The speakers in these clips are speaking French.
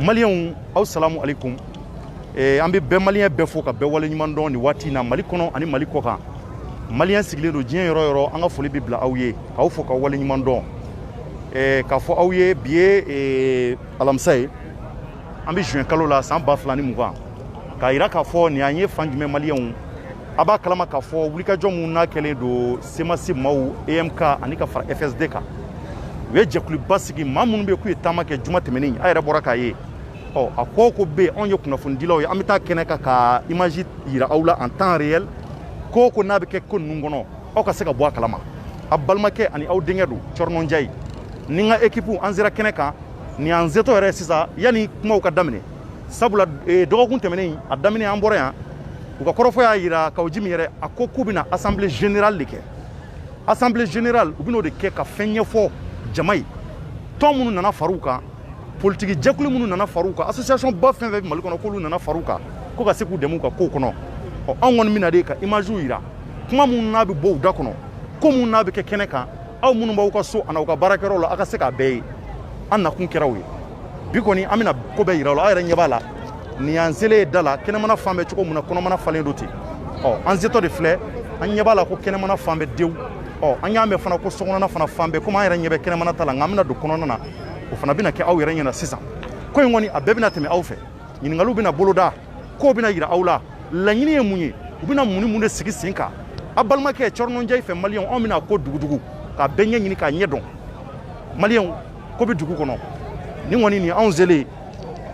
Maliens aw salamu alaikum an bɛ bɛɛ malien bɛɛ fo ka bɛɛ wale ɲuman dɔn ni waati na Mali kɔnɔ ani Mali kɔkan malien sigilen do diɲɛ yɔrɔ yɔrɔ an ka foli bɛ bila aw ye k'aw fo ka wale ɲuman dɔn k'a fɔ aw ye bi ye alamisa ye an bɛ juin kalo la san 2020 k'a yira k'a fɔ nin an ye fan jumɛn maliens a b'a kalama k'a fɔ wulikajɔ mun n'a kɛlen do semasi maaw EMK ani ka fara FSD kan u ye jɛkuluba sigi maa minnu bɛ k'u ye taama kɛ juma tɛmɛnen a yɛrɛ bɔra k'a ye a ko bɛ anw ye kunnafonidilaw ye an bɛ taa kɛnɛ kan ka image yira aw la en temps réel ko n'a bɛ kɛ ko ninnu kɔnɔ aw ka se ka bɔ a kalama a balimakɛ ani aw denkɛ don Cɔrɔnɔ Njayi ni n ka équipe an sera kɛnɛ kan ni an zetɔ yɛrɛ sisan yanni kumaw ka daminɛ sabula dɔgɔkun tɛmɛnen a daminɛ an bɔra yan u ka kɔrɔfɔ y'a yira kaw ji min yɛrɛ a ko k'u bɛna assemblée générale de kɛ assemblée générale u bɛn'o de kɛ ka fɛn ɲɛfɔ jama ye tɔn minnu nana far'u kan politique jɛkulu minnu nana far'u kan association ba fɛn fɛn bɛ Mali kɔnɔ k'olu nana far'u kan ko ka se k'u dɛmɛ u ka kow kɔnɔ anw kɔni bɛna de ka image yira kuma minnu n'a bɛ bɔ u da kɔnɔ ko minnu n'a bɛ kɛ kɛnɛ kan aw minnu b'aw ka so ani aw ka baarakɛyɔrɔ la aw ka se k'a bɛɛ ye an nakun kɛra o ye bi kɔni an bɛna ko bɛɛ yira aw la aw yɛrɛ ɲɛ b'a la nin y'an selen ye da la kɛnɛmana fan bɛ cogo min na kɔnɔmana falen do ten an zetɔ de filɛ an ɲɛ b'a la ko kɛnɛmana fan bɛ dewu an y'a mɛn fana ko sokɔnɔna fana fan bɛɛ komi an yɛrɛ ɲɛ bɛ kɛnɛmana ta la nka an bɛna don kɔnɔna na o fana bɛna kɛ aw yɛrɛ ɲɛna sisan ko in kɔni a bɛɛ bɛna tɛmɛ aw fɛ ɲininkaliw bɛna boloda kow bɛna yira aw la laɲini ye mun ye u bɛna mun ni mun de sigi sen kan a balimakɛ Cɔrɔnɔ Njayi fɛ maliyɛnw anw bɛna ko dugudugu k'a bɛɛ ɲɛɲini k'a ɲɛ dɔn maliyɛnw ko bɛ dugu kɔnɔ ni kɔni nin anw selen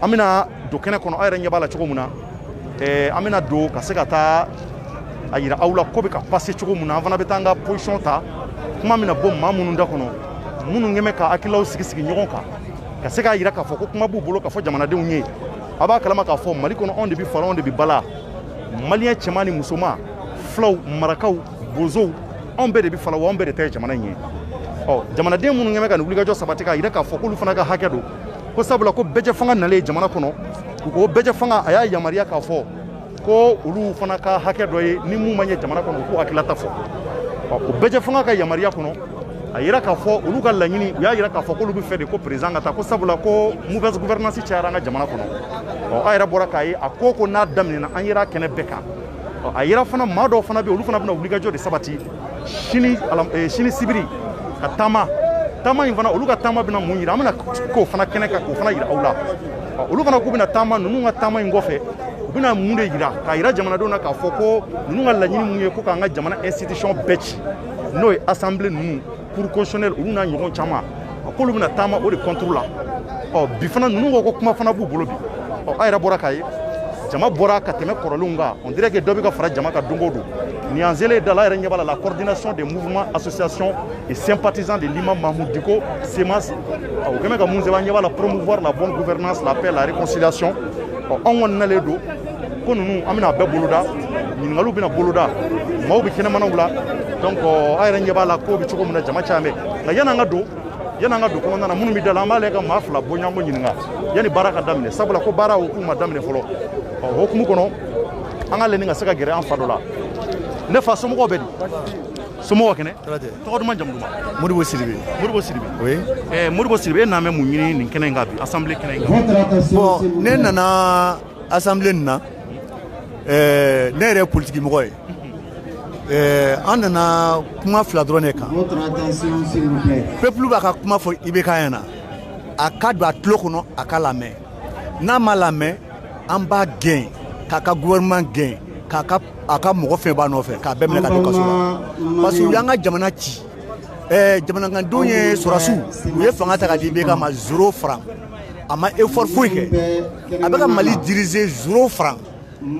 an bɛna don kɛnɛ kɔnɔ aw yɛrɛ ɲɛ b'a la cogo min na an bɛna don ka se ka taa a yira aw la ko bɛ ka passer cogo min na an fana bɛ taa an ka position ta kuma bɛna bɔ maa minnu da kɔnɔ minnu kɛn bɛ ka hakililaw sigi sigi ɲɔgɔn kan ka se k'a yira k'a fɔ ko kuma b'u bolo k'a fɔ jamanadenw ye a b'a kalama k'a fɔ Mali kɔnɔ anw de bɛ fara anw de bɛ bala maliyɛn cɛman ni musoman filaw marakaw bozow anw bɛɛ de bɛ fara wa anw bɛɛ de ta ye jamana in ye jamanaden minnu kɛn bɛ ka nin wulikajɔ sabati k'a yira k'a fɔ k'olu fana ka hakɛ don ko sabula ko bɛɛjɛ fanga nalen jamana kɔnɔ u ko bɛɛjɛ fanga a y'a yamaruya k'a fɔ ko olu fana ka hakɛ dɔ ye ni mun ma ɲɛ jamana kɔnɔ u k'u hakilata fɔ o bɛɛjɛ fanga ka yamaruya kɔnɔ a yira k'a fɔ olu ka laɲini u y'a yira k'a fɔ k'olu bɛ fɛ de ko président ka taa ko sabula ko mauvaise gouvernance cayara an ka jamana kɔnɔ a yɛrɛ bɔra k'a ye a ko n'a daminɛna an yera kɛnɛ bɛɛ kan a yira fana maa dɔw fana bɛ yen olu fana bɛna wulikajɔ de sabati sini sibiri ka taama in fana olu ka taama bɛna mun yira an bɛna k'o fana kɛnɛ kan k'o fana yira aw la olu fana k'u bɛna taama ninnu ka taama in kɔfɛ u bɛna mun de yira k'a yira jamanadenw na k'a fɔ ko ninnu ka laɲini mun ye ko k'an ka jamana institution bɛɛ ci n'o ye assemblée ninnu cour constitutionnelle olu n'a ɲɔgɔn caman k'olu bɛna taama o de contre la bi fana ninnu ko ko kuma fana b'u bolo bi a yɛrɛ bɔra k'a ye jama bɔra ka tɛmɛ kɔrɔlenw kan on dirait que dɔ bɛ ka fara jama kan don o don nin y'an selen da la a yɛrɛ ɲɛ b'a la coordination des mouvements associations et sympathisants de l'imam Mahmoud Dicko SEMAS o kɛn bɛ ka mun sɛbɛn an ɲɛ b'a la promouvoir la bonne gouvernance la paix la réconciliation anw kɔni nalen don ko ninnu an bɛna bɛɛ boloda ɲininkaliw bɛna boloda maaw bɛ kɛnɛmanaw la donc a yɛrɛ ɲɛ b'a la ko bɛ cogo min na jama caman bɛ nka yan'an ka don kɔnɔna na minnu bɛ da la an b'a lajɛ ka maa fila bɔɲɔgɔnko ɲininka yanni baara ka daminɛ sabula ko baara hokumu ma daminɛ fɔlɔ o hokumu kɔnɔ an ka lajɛ ka se ka gɛrɛ an fa dɔ la ne fa somɔgɔw bɛ di somɔgɔw kɛnɛ tɔgɔ duman jamu duman Modibo Sidibe Modibo Sidibe e n'a mɛn mun ɲini nin kɛnɛ in kan bi assemblée kɛnɛ in kan bon ne nana assemblée nin na ne yɛrɛ ye politique mɔgɔ ye an nana kuma fila dɔrɔn de kan peuple b'a ka kuma fɔ IBK ɲɛna a ka don a tulo kɔnɔ a ka lamɛn n'a ma lamɛn an b'a gɛn k'a ka gouvernement gɛn a ka mɔgɔ fɛn b'a nɔfɛ k'a bɛɛ minɛ ka don kaso la parce que u y'an ka jamana ci jamanakandenw ye sɔrɔsiw u ye fanga ta ka di IBK ma 0 franc a ma effort foyi kɛ a bɛ ka Mali diriger 0 franc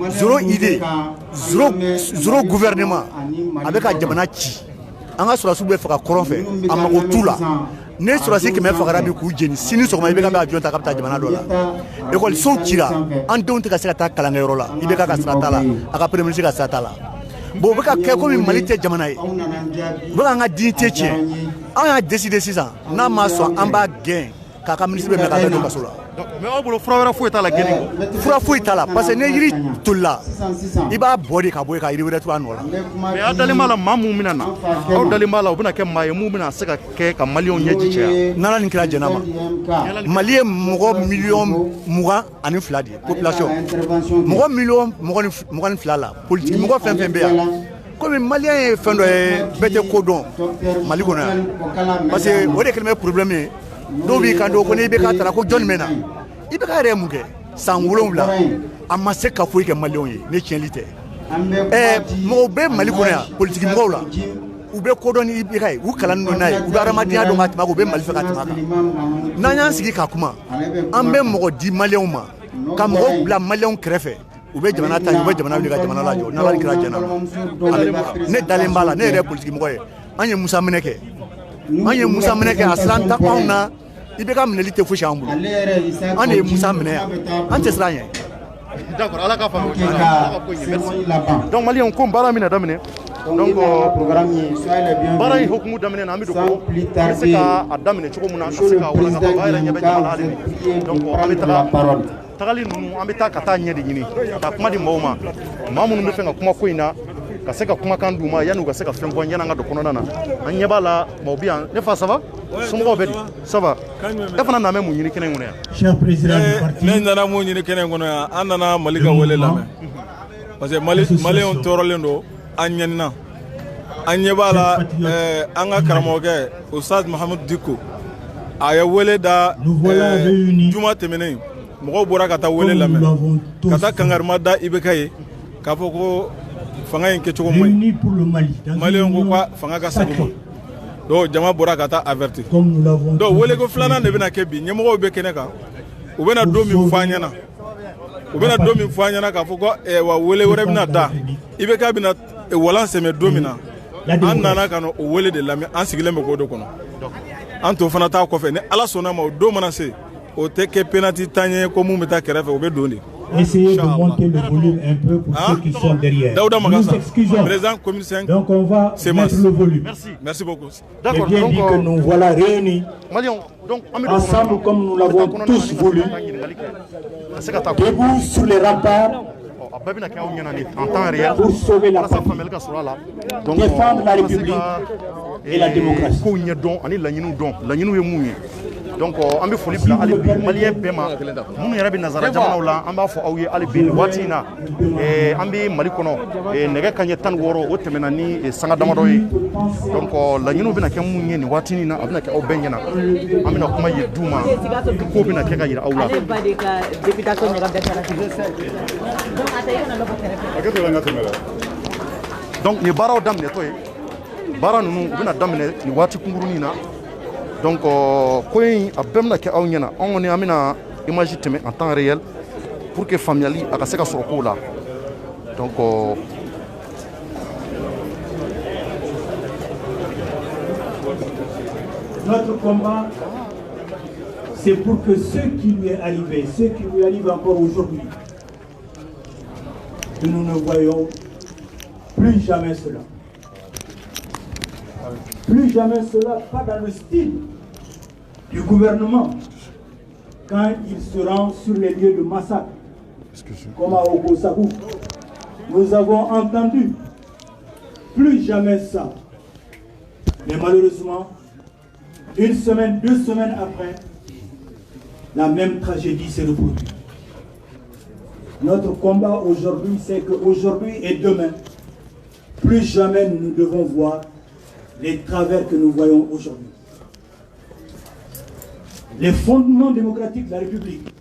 0 idée 0 gouvernement a bɛ ka jamana ci an ka sɔrɔsiw bɛ faga kɔrɔn fɛ a mago t'u la ne sɔrɔsi 100 fagara bi k'u jeni sini sɔgɔma IBK bɛ avion ta k'a bɛ taa jamana dɔ la écolisow cira an denw tɛ ka se ka taa kalankɛyɔrɔ la IBK ka sira t'a la a ka premier ministre ka sira t'a la bon o bɛ ka kɛ komi Mali tɛ jamana ye u bɛ k'an ka dignité tiɲɛ an y'a décider sisan n'a ma sɔn an b'a gɛn k'a ka ministre bɛ minɛ k'a bɛɛ don kaso la Mais on bolo fura fouet à la gueule. Fura fouet à la parce que ne yiri tola. I b'a bɔ de ka bɔ ka yiri wɛrɛ to a nɔ la. Mais a dalen b'a la maa mun bɛna na aw dalen b'a la u bɛna kɛ maa ye mun bɛna se ka kɛ ka maliyɛnw ɲɛji caya. N'ala nin kɛra jɛnɛ ma. Mali ye mɔgɔ miliyɔn 22 de ye population. Mɔgɔ miliyɔn 22 la politique mɔgɔ fɛn fɛn bɛ yan. Komi maliyɛn ye fɛn dɔ ye bɛɛ tɛ ko dɔn Mali kɔnɔ yan. Parce que o de kɛlen bɛ problème ye. Dɔw b'i kan don ko n'i bɛ k'a tara ko jɔnni bɛ na. I bɛ k'a yɛrɛ mun kɛ san 7 a ma se ka foyi kɛ maliyɛnw ye ne tiɲɛli tɛ. Mɔgɔw bɛ Mali kɔnɔ yan politique mɔgɔw la u bɛ ko dɔn ni IBK ye u kalan n'o n'a ye u bɛ adamadenya dɔn ka tɛmɛ u bɛ Mali fɛ ka tɛmɛ a kan. N'an y'an sigi ka kuma an bɛ mɔgɔ di maliyɛnw ma ka mɔgɔw bila maliyɛnw kɛrɛfɛ u bɛ jamana ta u bɛ jamana wuli ka jamana lajɔ n'ala ni kɛra jɛnɛ ma. Ne dalen b'a la ne yɛrɛ politique mɔgɔ ye an ye Musa Minɛ kɛ a siran ta anw na IBK minɛli tɛ fosi an bolo an de ye Musa minɛ yan an tɛ siran ɲɛ. D'accord, ala ka faamu donc maliyɛnw ko baara min na daminɛ donc baara in hukumu daminɛ na an bɛ don ko an bɛ se ka a daminɛ cogo min na ka se ka walasa k'a yɛrɛ ɲɛ bɛ jamana hali bi donc an bɛ tagali ninnu an bɛ taa ka taa ɲɛ de ɲini ka kuma di mɔgɔw ma maa minnu bɛ fɛ ka kuma ko in na ka se ka kumakan d'u ma yanni u ka se ka fɛn fɔ yanni an ka don kɔnɔna na an ɲɛ b'a la maaw bɛ yan ne fa ça va somɔgɔw bɛ di ça va e fana nana mun ɲini kɛnɛ in kɔnɔ yan. Cher président du parti ne nana mun ɲini kɛnɛ in kɔnɔ yan an nana Mali ka wele lamɛn parce que maliyɛnw tɔɔrɔlen don an ɲɛnina an ɲɛ b'a la an ka karamɔgɔkɛ Ustaz Mahamadu Diko a ye wele da juma tɛmɛnen mɔgɔw bɔra ka taa wele lamɛn ka taa kangarima da IBK ye k'a fɔ ko fanga in kɛcogo man ɲi maliyɛnw ko ka fanga ka segin u ma donc jama bɔra ka taa avertir donc weleko filanan de bɛna kɛ bi ɲɛmɔgɔw bɛ kɛnɛ kan u bɛna don min fɔ an ɲɛna k'a fɔ ko wa wele wɛrɛ bɛna da IBK bɛna walan sɛmɛ don min na an nana ka na o wele de lamɛn an sigilen bɛ k'o de kɔnɔ an to fana t'a kɔfɛ ni Ala sɔnna ma o don mana se o tɛ kɛ penalty tan ye ko mun bɛ taa kɛrɛfɛ o bɛ don de. Essayez de monter le volume un peu pour ceux qui sont derrière. Nous excusons. Président commune 5. Donc on va mettre le volume. Merci beaucoup. D'accord. Bien dit que nous voilà réunis ensemble comme nous l'avons tous voulu, debout sous les remparts pour sauver la patrie, défendre la République et la démocratie. Donc an bɛ foli bila hali bi maliyɛn bɛɛ ma minnu yɛrɛ bɛ nazara jamanaw la an b'a fɔ aw ye hali bi nin waati in na an bɛ Mali kɔnɔ nɛgɛ kanɲɛ 16 o tɛmɛna ni sanga damadɔ ye donc laɲiniw bɛna kɛ mun ye nin waati in na a bɛna kɛ aw bɛɛ ɲɛna an bɛna kuma ye d'u ma ko bɛna kɛ ka yira aw la. Donc nin baaraw daminɛtɔ ye baara ninnu u bɛna daminɛ nin waati kunkurunin na. Donc ko in a bɛɛ bɛna kɛ aw ɲɛna anw kɔni an bɛna image tɛmɛ en temps réel pour que faamuyali a ka se ka sɔrɔ kow la donc notre combat c'est pour que ce qui lui est arrivé, ce qui lui arrive encore aujourd'hui, que nous ne voyons plus jamais cela. Plus jamais cela, pas dans le style du gouvernement quand il se rend sur les lieux de massacre, comme à Ogosakou. Nous avons entendu plus jamais ça. Mais malheureusement, une semaine, 2 semaines après, la même tragédie s'est reproduite. Notre combat aujourd'hui, c'est qu'aujourd'hui et demain, plus jamais nous ne devons voir les travers que nous voyons aujourd'hui. Les fondements démocratiques de la République,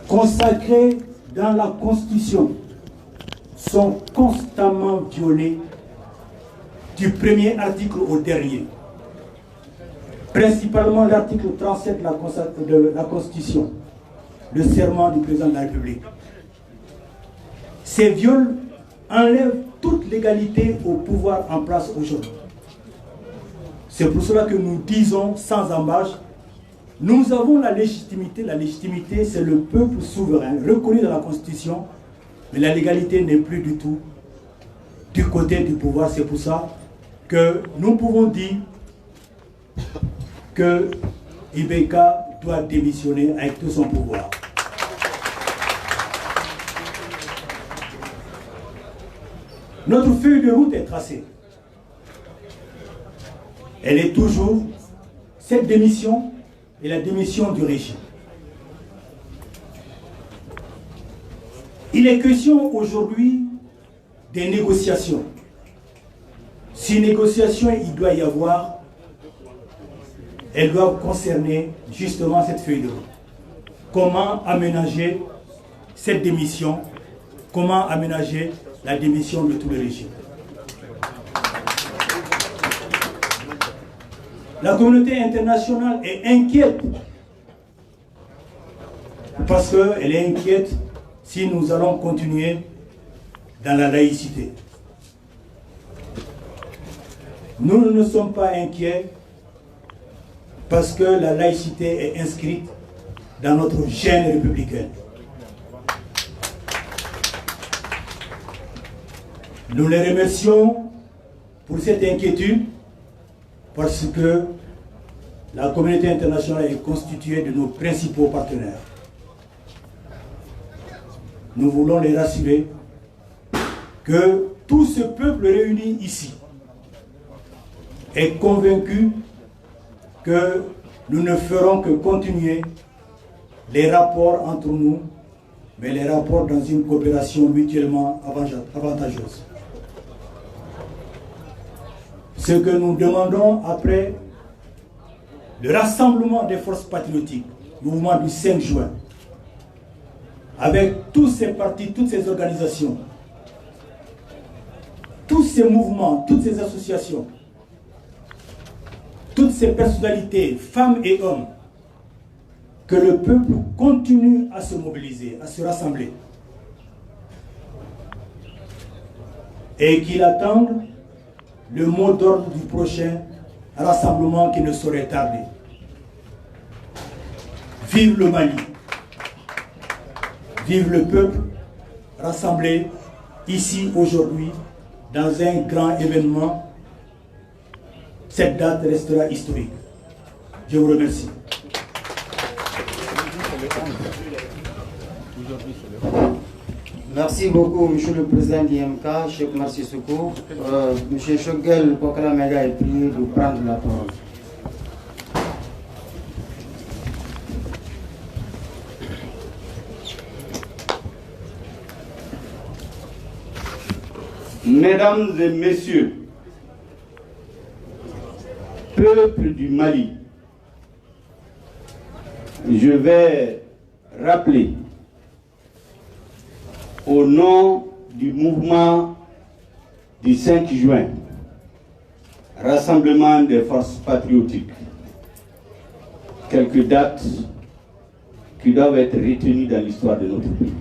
consacrés dans la Constitution, sont constamment violés du premier article au dernier. Principalement l'article 37 de la Constitution, le serment du président de la République. Ces viols enlèvent toute l'égalité au pouvoir en place aujourd'hui. C'est pour cela que nous disons sans embâche, nous avons la légitimité. La légitimité, c'est le peuple souverain, reconnu dans la Constitution, mais la légalité n'est plus du tout du côté du pouvoir. C'est pour ça que nous pouvons dire que IBK doit démissionner avec tout son pouvoir. Notre feuille de route est tracée. Elle est toujours cette démission et la démission du régime. Il est question aujourd'hui des négociations. Si négociations il doit y avoir, elles doivent concerner justement cette feuille de route. Comment aménager cette démission? Comment aménager la démission de tout le régime? La communauté internationale est inquiète parce qu'elle est inquiète si nous allons continuer dans la laïcité. Nous ne sommes pas inquiets parce que la laïcité est inscrite dans notre gène républicain. Nous les remercions pour cette inquiétude parce que la communauté internationale est constituée de nos principaux partenaires. Nous voulons les rassurer que tout ce peuple réuni ici est convaincu que nous ne ferons que continuer les rapports entre nous, mais les rapports dans une coopération mutuellement avantageuse. Ce que nous demandons après le rassemblement des forces patriotiques, mouvement du 5 juin, avec tous ces partis, toutes ces organisations, tous ces mouvements, toutes ces associations, toutes ces personnalités, femmes et hommes, que le peuple continue à se mobiliser, à se rassembler. Et qu'il attende le mot d'ordre du prochain rassemblement qui ne saurait tarder. Vive le Mali! Vive le peuple rassemblé ici aujourd'hui dans un grand événement. Cette date restera historique. Je vous remercie. Merci beaucoup, Monsieur le Président d'IMK, Cheikh Marci Soukou. Monsieur Choguel Bokra Mega est prié de prendre la parole. Mesdames et messieurs, peuple du Mali, je vais rappeler au nom du mouvement du 5 juin, Rassemblement des forces patriotiques, quelques dates qui doivent être retenues dans l'histoire de notre pays.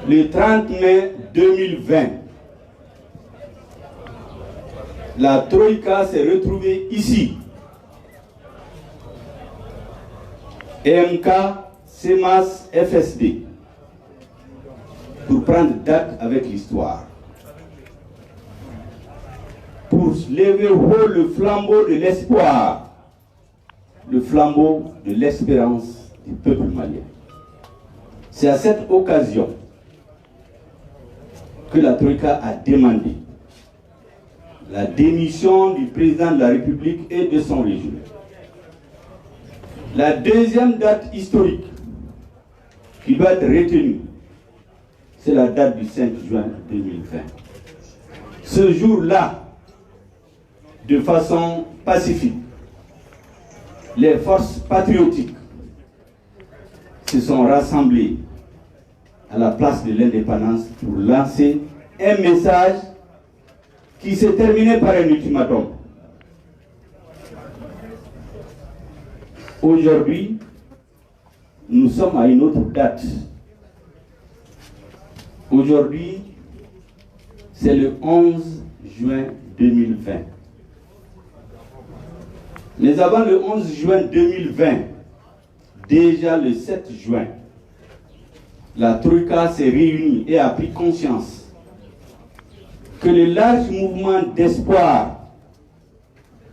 Le 30 mai 2020, la Troïka s'est retrouvée ici. EMK, CEMAS, FSD, pour prendre date avec l'histoire. Pour lever haut le flambeau de l'espoir, le flambeau de l'espérance du peuple malien. C'est à cette occasion que la Troïka a demandé la démission du président de la République et de son régime. La deuxième date historique qui doit être retenue, c'est la date du 5 juin 2020. Ce jour-là, de façon pacifique, les forces patriotiques se sont rassemblées à la place de l'indépendance pour lancer un message qui s'est terminé par un ultimatum. Aujourd'hui, nous sommes à une autre date. Aujourd'hui, c'est le 11 juin 2020. Mais avant le 11 juin 2020, déjà le 7 juin, la Troïka s'est réunie et a pris conscience que le large mouvement d'espoir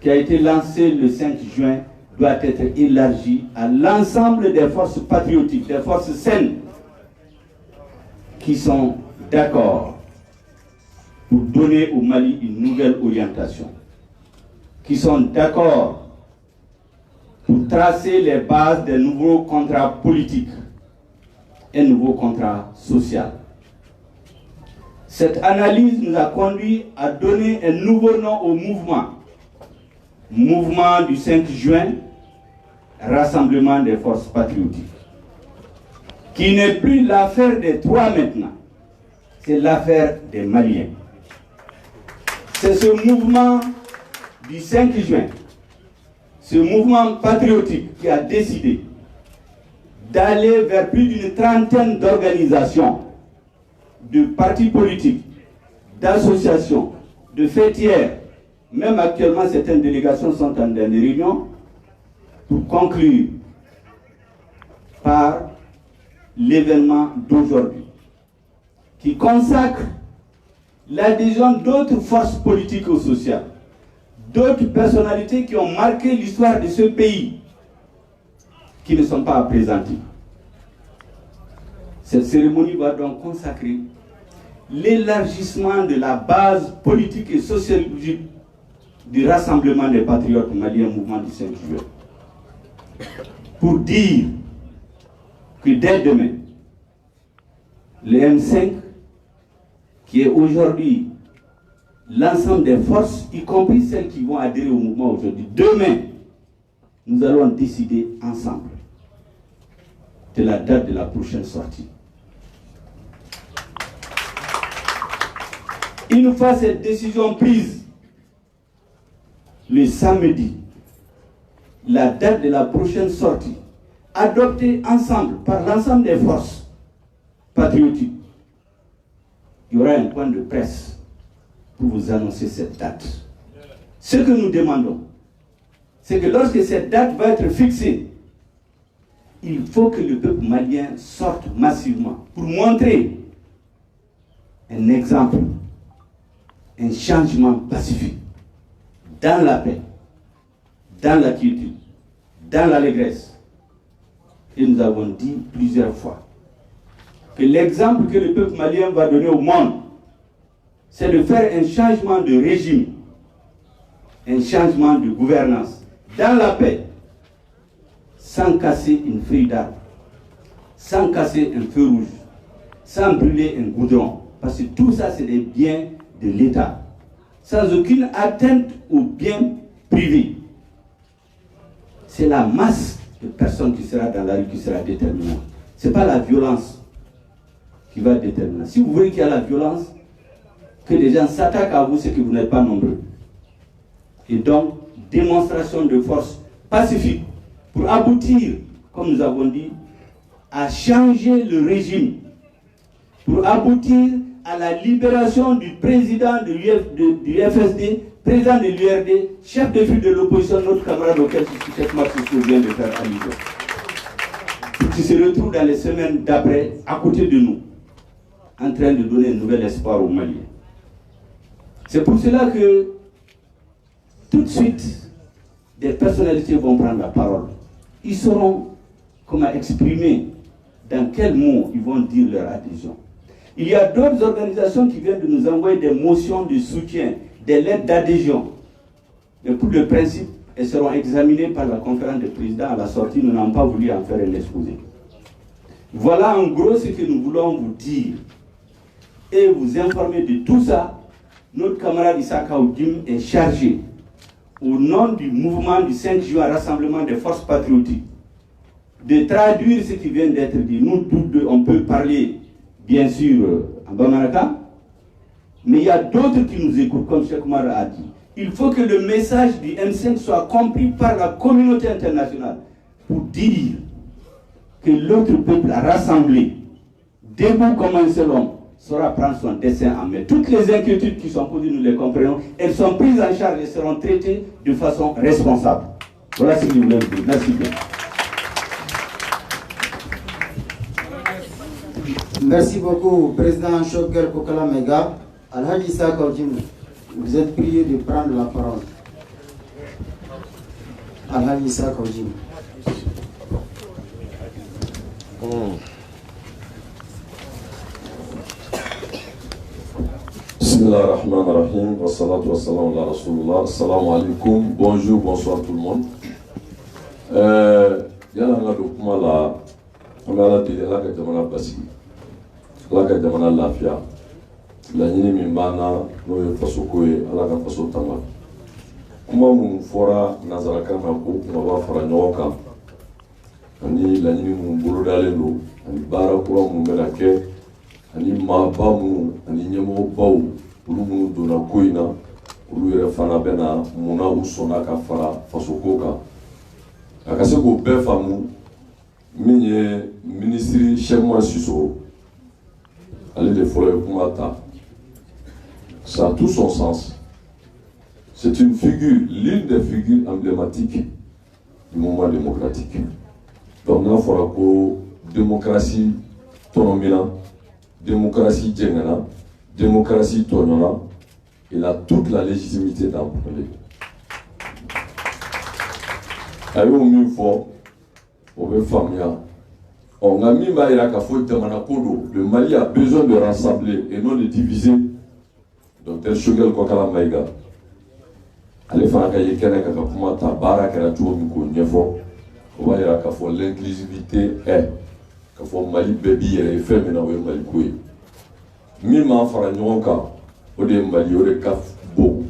qui a été lancé le 5 juin doit être élargie à l'ensemble des forces patriotiques, des forces saines qui sont d'accord pour donner au Mali une nouvelle orientation, qui sont d'accord pour tracer les bases des nouveaux contrats politiques et nouveaux contrats sociaux. Cette analyse nous a conduit à donner un nouveau nom au mouvement. Mouvement du 5 juin, Rassemblement des forces patriotiques, qui n'est plus l'affaire des trois maintenant, c'est l'affaire des Maliens. C'est ce mouvement du 5 juin, ce mouvement patriotique qui a décidé d'aller vers plus d'une trentaine d'organisations, de partis politiques, d'associations, de fêtières. Même actuellement, certaines délégations sont en des réunions pour conclure par l'événement d'aujourd'hui, qui consacre l'adhésion d'autres forces politiques ou sociales, d'autres personnalités qui ont marqué l'histoire de ce pays, qui ne sont pas présentées. Cette cérémonie va donc consacrer l'élargissement de la base politique et sociologique du Rassemblement des patriotes maliens, mouvement du 5 juillet. Pour dire que dès demain, le M5, qui est aujourd'hui l'ensemble des forces, y compris celles qui vont adhérer au mouvement aujourd'hui, demain, nous allons décider ensemble de la date de la prochaine sortie. Une fois cette décision prise, le samedi, la date de la prochaine sortie, adoptée ensemble par l'ensemble des forces patriotiques, il y aura un point de presse pour vous annoncer cette date. Ce que nous demandons, c'est que lorsque cette date va être fixée, il faut que le peuple malien sorte massivement pour montrer un exemple, un changement pacifique, dans la paix, dans la quiétude, dans l'allégresse. Et nous avons dit plusieurs fois que l'exemple que le peuple malien va donner au monde, c'est de faire un changement de régime, un changement de gouvernance, dans la paix, sans casser une feuille d'arbre, sans casser un feu rouge, sans brûler un goudron. Parce que tout ça, c'est des biens de l'État, sans aucune atteinte aux biens privés. C'est la masse de personnes qui sera dans la rue qui sera déterminante. Ce n'est pas la violence qui va déterminer. Si vous voulez qu'il y a la violence, que les gens s'attaquent à vous, c'est que vous n'êtes pas nombreux. Et donc, démonstration de force pacifique pour aboutir, comme nous avons dit, à changer le régime, pour aboutir à la libération du président du FSD, président de l'URD, chef de file de l'opposition, notre camarade auquel Cheikh Marsy Soukou vient de faire allusion, qui se retrouve dans les semaines d'après, à côté de nous, en train de donner un nouvel espoir aux Maliens. C'est pour cela que, tout de suite, des personnalités vont prendre la parole. Ils sauront comment exprimer, dans quels mots ils vont dire leur adhésion. Il y a d'autres organisations qui viennent de nous envoyer des motions de soutien, des lettres d'adhésion. Mais pour le principe, elles seront examinées par la conférence des présidents à la sortie. Nous n'avons pas voulu en faire un exposé. Voilà en gros ce que nous voulons vous dire et vous informer de tout ça. Notre camarade Issa Kaoudim est chargé, au nom du mouvement du 5 juin, Rassemblement des forces patriotiques, de traduire ce qui vient d'être dit. Nous tous deux, on peut parler, bien sûr, en Bamanaka, mais il y a d'autres qui nous écoutent, comme Cheikh Oumar a dit. Il faut que le message du M5 soit compris par la communauté internationale pour dire que l'autre peuple a rassemblé, debout comme un seul homme, saura prendre son destin en main. Toutes les inquiétudes qui sont posées, nous les comprenons, elles sont prises en charge et seront traitées de façon responsable. Voilà ce que je voulais vous dire. Merci bien. Merci beaucoup, Président Choguel Kokala Mega. Alhaji Issa Kaoudim, vous êtes prié de prendre la parole. Alhaji Issa Kaujim. Bismillahirrahmanirrahim. Wassalatu wassalamu ala rasulullah. Assalamu alaikum. Bonjour, bonsoir tout le monde. Yana nga do kuma la on ala dili ala ka jamana basigi. Ala ka jamana lafiya. La ɲini min bana no ye faso ko ye ala ka faso tanga. Kuma mun fɔra nanzarakan na ko kuma b'a fara ɲɔgɔn kan. Ani laɲini mun bolodalen don ani baara kura mun bɛna kɛ ani maaba minnu ani ɲɛmɔgɔbaw olu minnu donna ko in na olu yɛrɛ fana bɛna munna u sɔnna ka fara fasoko kan a ka se k'o bɛɛ faamu min ye minisiri Sɛkumaru Sisoko ale de fɔlɔ ye kuma ta. Ça a tout son sens. C'est une figure, l'une des figures emblématiques du mouvement démocratique. Donc n'a fɔra ko démocratie tɔnɔmina, démocratie jɛngɛna, démocratie tɔɲɔna, il a toute la légitimité d'en parler. A y'o min fɔ o bɛ faamuya. Nka min b'a yira k'a fɔ jamana ko don, le Mali a besoin de rassembler et non de diviser. Docteur Choguel Kokala Maïga ale fana ka ye kɛnɛ ka kuma ta baara kɛra cogo min k'o ɲɛfɔ o b'a yira k'a fɔ l'inclusivité est k'a fɔ Mali bɛɛ b'i yɛrɛ ye fɛn min na o ye Mali ko ye min m'an fara ɲɔgɔn kan o de ye Mali o de ka bon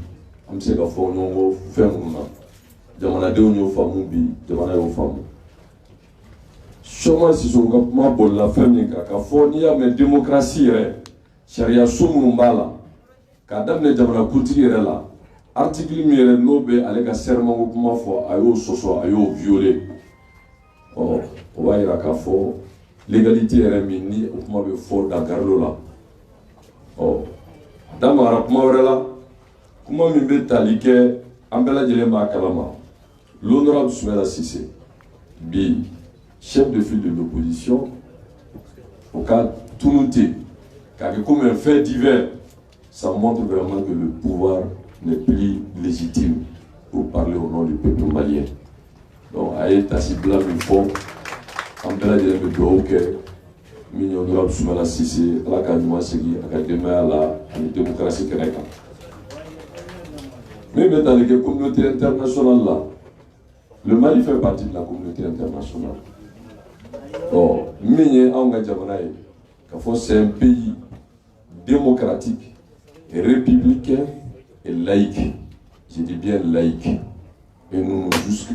an bɛ se ka fɔ ɲɔgɔn kɔ fɛn minnu na jamanadenw y'o faamu bi jamana y'o faamu. Sɛkumaru Sisoko ka kuma bolila fɛn min kan k'a fɔ n'i y'a mɛn démocratie yɛrɛ sariya so minnu b'a la k'a daminɛ jamana kuntigi yɛrɛ la article min yɛrɛ n'o bɛ ale ka serment ko kuma fɔ a y'o sɔsɔ a y'o violer o b'a yira k'a fɔ légalité yɛrɛ min ni o kuma bɛ fɔ Dankari l'o la a da magara kuma wɛrɛ la kuma min bɛ tali kɛ an bɛɛ lajɛlen b'a kalama l'honorable Soumaïla Cissé bi chef de file de l'opposition o ka tunu ten k'a kɛ comme un fait divers. Ça montre vraiment que le pouvoir n'est plus légitime pour parler au nom du peuple malien. Donc, aïe, Tassibla, il faut, en bel de Doke, Mignon Honorable Soumaïla Cissé, à la Kadima Segui, à la démocratie grecque. Mais dans les communautés internationales là, le Mali fait partie de la communauté internationale. Bon, Mignon Angadjamanaï, c'est un pays démocratique, républicain et laïque. Je dis bien laïque. Et nous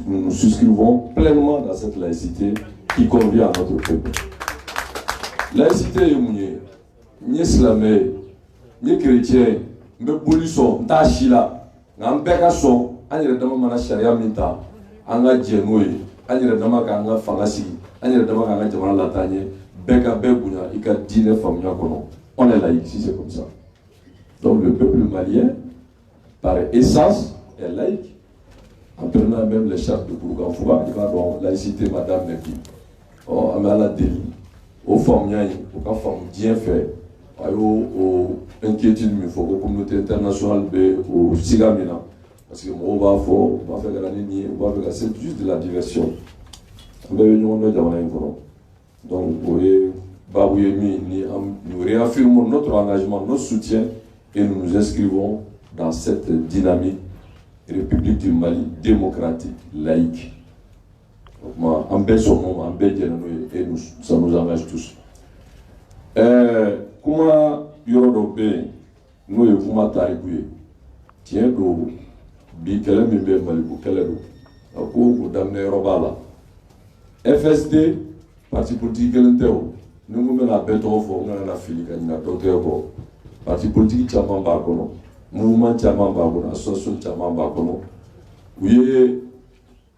nous souscrivons pleinement dans cette laïcité qui convient à notre peuple. Laïcité est mouillée. Ni islamé, ni chrétien, ni polisson, ni tachila, ni bekason, ni redama sharia minta, ni djenoué, ni redama kanga fangasi, ni redama kanga jamana latanye, beka bebunya, ika dîner famille kono. On est laïque si c'est comme ça. Donc le peuple malien, par essence, est laïque. En prenant même les chartes de Bourg-en-Fouga, il va dans laïcité, madame Nepi. Oh, Amala Deli, aux femmes, aux femmes bien fait, aux inquiétudes, il faut que la communauté internationale, au Sigamina, parce que on va faire la ligne, on va faire c'est juste de la diversion. Donc, nous réaffirmons notre engagement, notre soutien et nous nous inscrivons dans cette dynamique République du Mali démocratique, laïque. Donc, et ça nous engage tous. Comment Yorodobé, nous et vous m'attariez, tiens, nous, Bikele Mimbe Malibu, Kelero, vous d'amener Robala. FSD, Parti politique Kelenteo, nous nous la bête au fond, on a la fille, on a d'autres. Parti politique Tchaman Bakono, mouvement Tchaman Bakono, association Tchaman Bakono. Oui,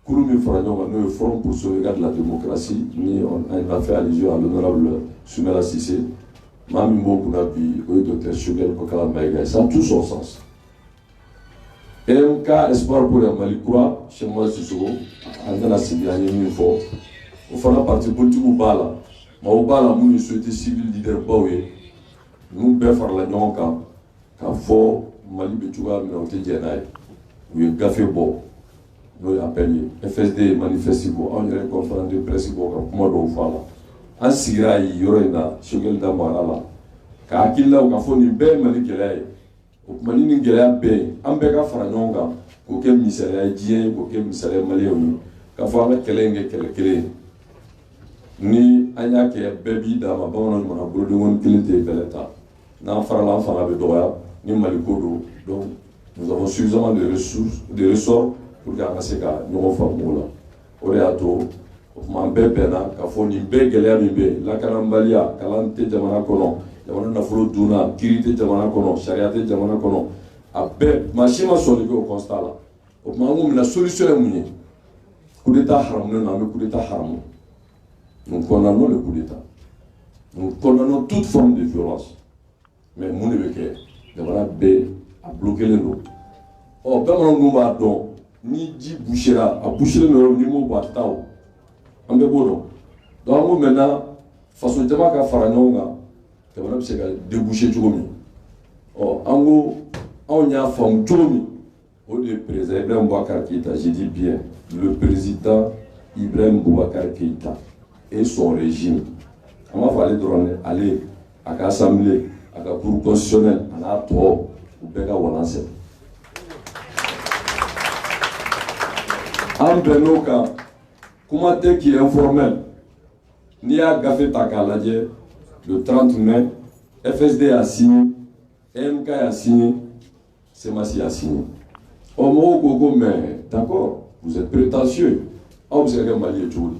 Kouroumi Fragnon, nous Front pour sauvegarder la démocratie, on a fait allusion à l'honorable Soumaïla Cissé, Mamimbo Kounabi, oui, docteur Choguel Kokala Maïga, ça a tout son sens. MK Espoir pour le Mali Koura, chez moi, Sissoko, en a Sibiani, une fois, au fond, parti politique ou Bala, mais au Bala, nous souhaitons civil leader Baoué. Nous devons faire la nyonka, car fort Mali Betuga, mais on te dit, nous avons gafé bon. nous appelons FSD manifestico, on est conférence de presse pour comment on fait là. En Syrie, il y aura Choguel Damara là. Car Akila ou Kafoni Ben Malikele, ou Manini Gelea Ben, Ambeka Franonga, auquel misère haïtien, auquel misère malien, Kafana Kelenge Kelekele. Ni Anya qui est baby dans ma bonne mon abroudon qui était beleta. N'en fera l'enfant avec Doya, ni Malikodo. Donc, nous avons suffisamment de ressources, de ressorts pour garantir que nous faisons là. Oreato, Mambena, Kafoni, Begelea Mimbe, la Karambalia, Kalante Jamana Kono, Jamana Nafolo Duna, Kirite Jamana Kono, Chariate Jamana Kono, à Be, Machima Soligo au constat là. Au moment où la solution est mouillée, coup d'état haram, nous n'avons coup d'état haram. Nous condamnons le coup d'état. Nous condamnons toute forme de violence. Mais nous ne voulons pas à bloquer les lots. Or, pendant nous avons ni dit bouchera, à boucher le niveau de Tao. On est bon. Donc, maintenant, façon de faire Faranonga, c'est déboucher tout le monde. Or, en gros, on y a fait tout le monde. Au lieu du président Ibrahim Boubacar Keïta, j'ai dit bien, le président Ibrahim Boubacar Keïta et son régime. On va aller à l'Assemblée, à la Cour constitutionnelle, à la Tour, ou bien à Wallace. En Benoka, comment est-ce qu'il est informel? Ni à Gafé Takaladje, le 30 mai, FSD a signé, MK a signé, Semassi a signé. Au mot Gogo, mais d'accord, vous êtes prétentieux. Vous êtes Mali et tout.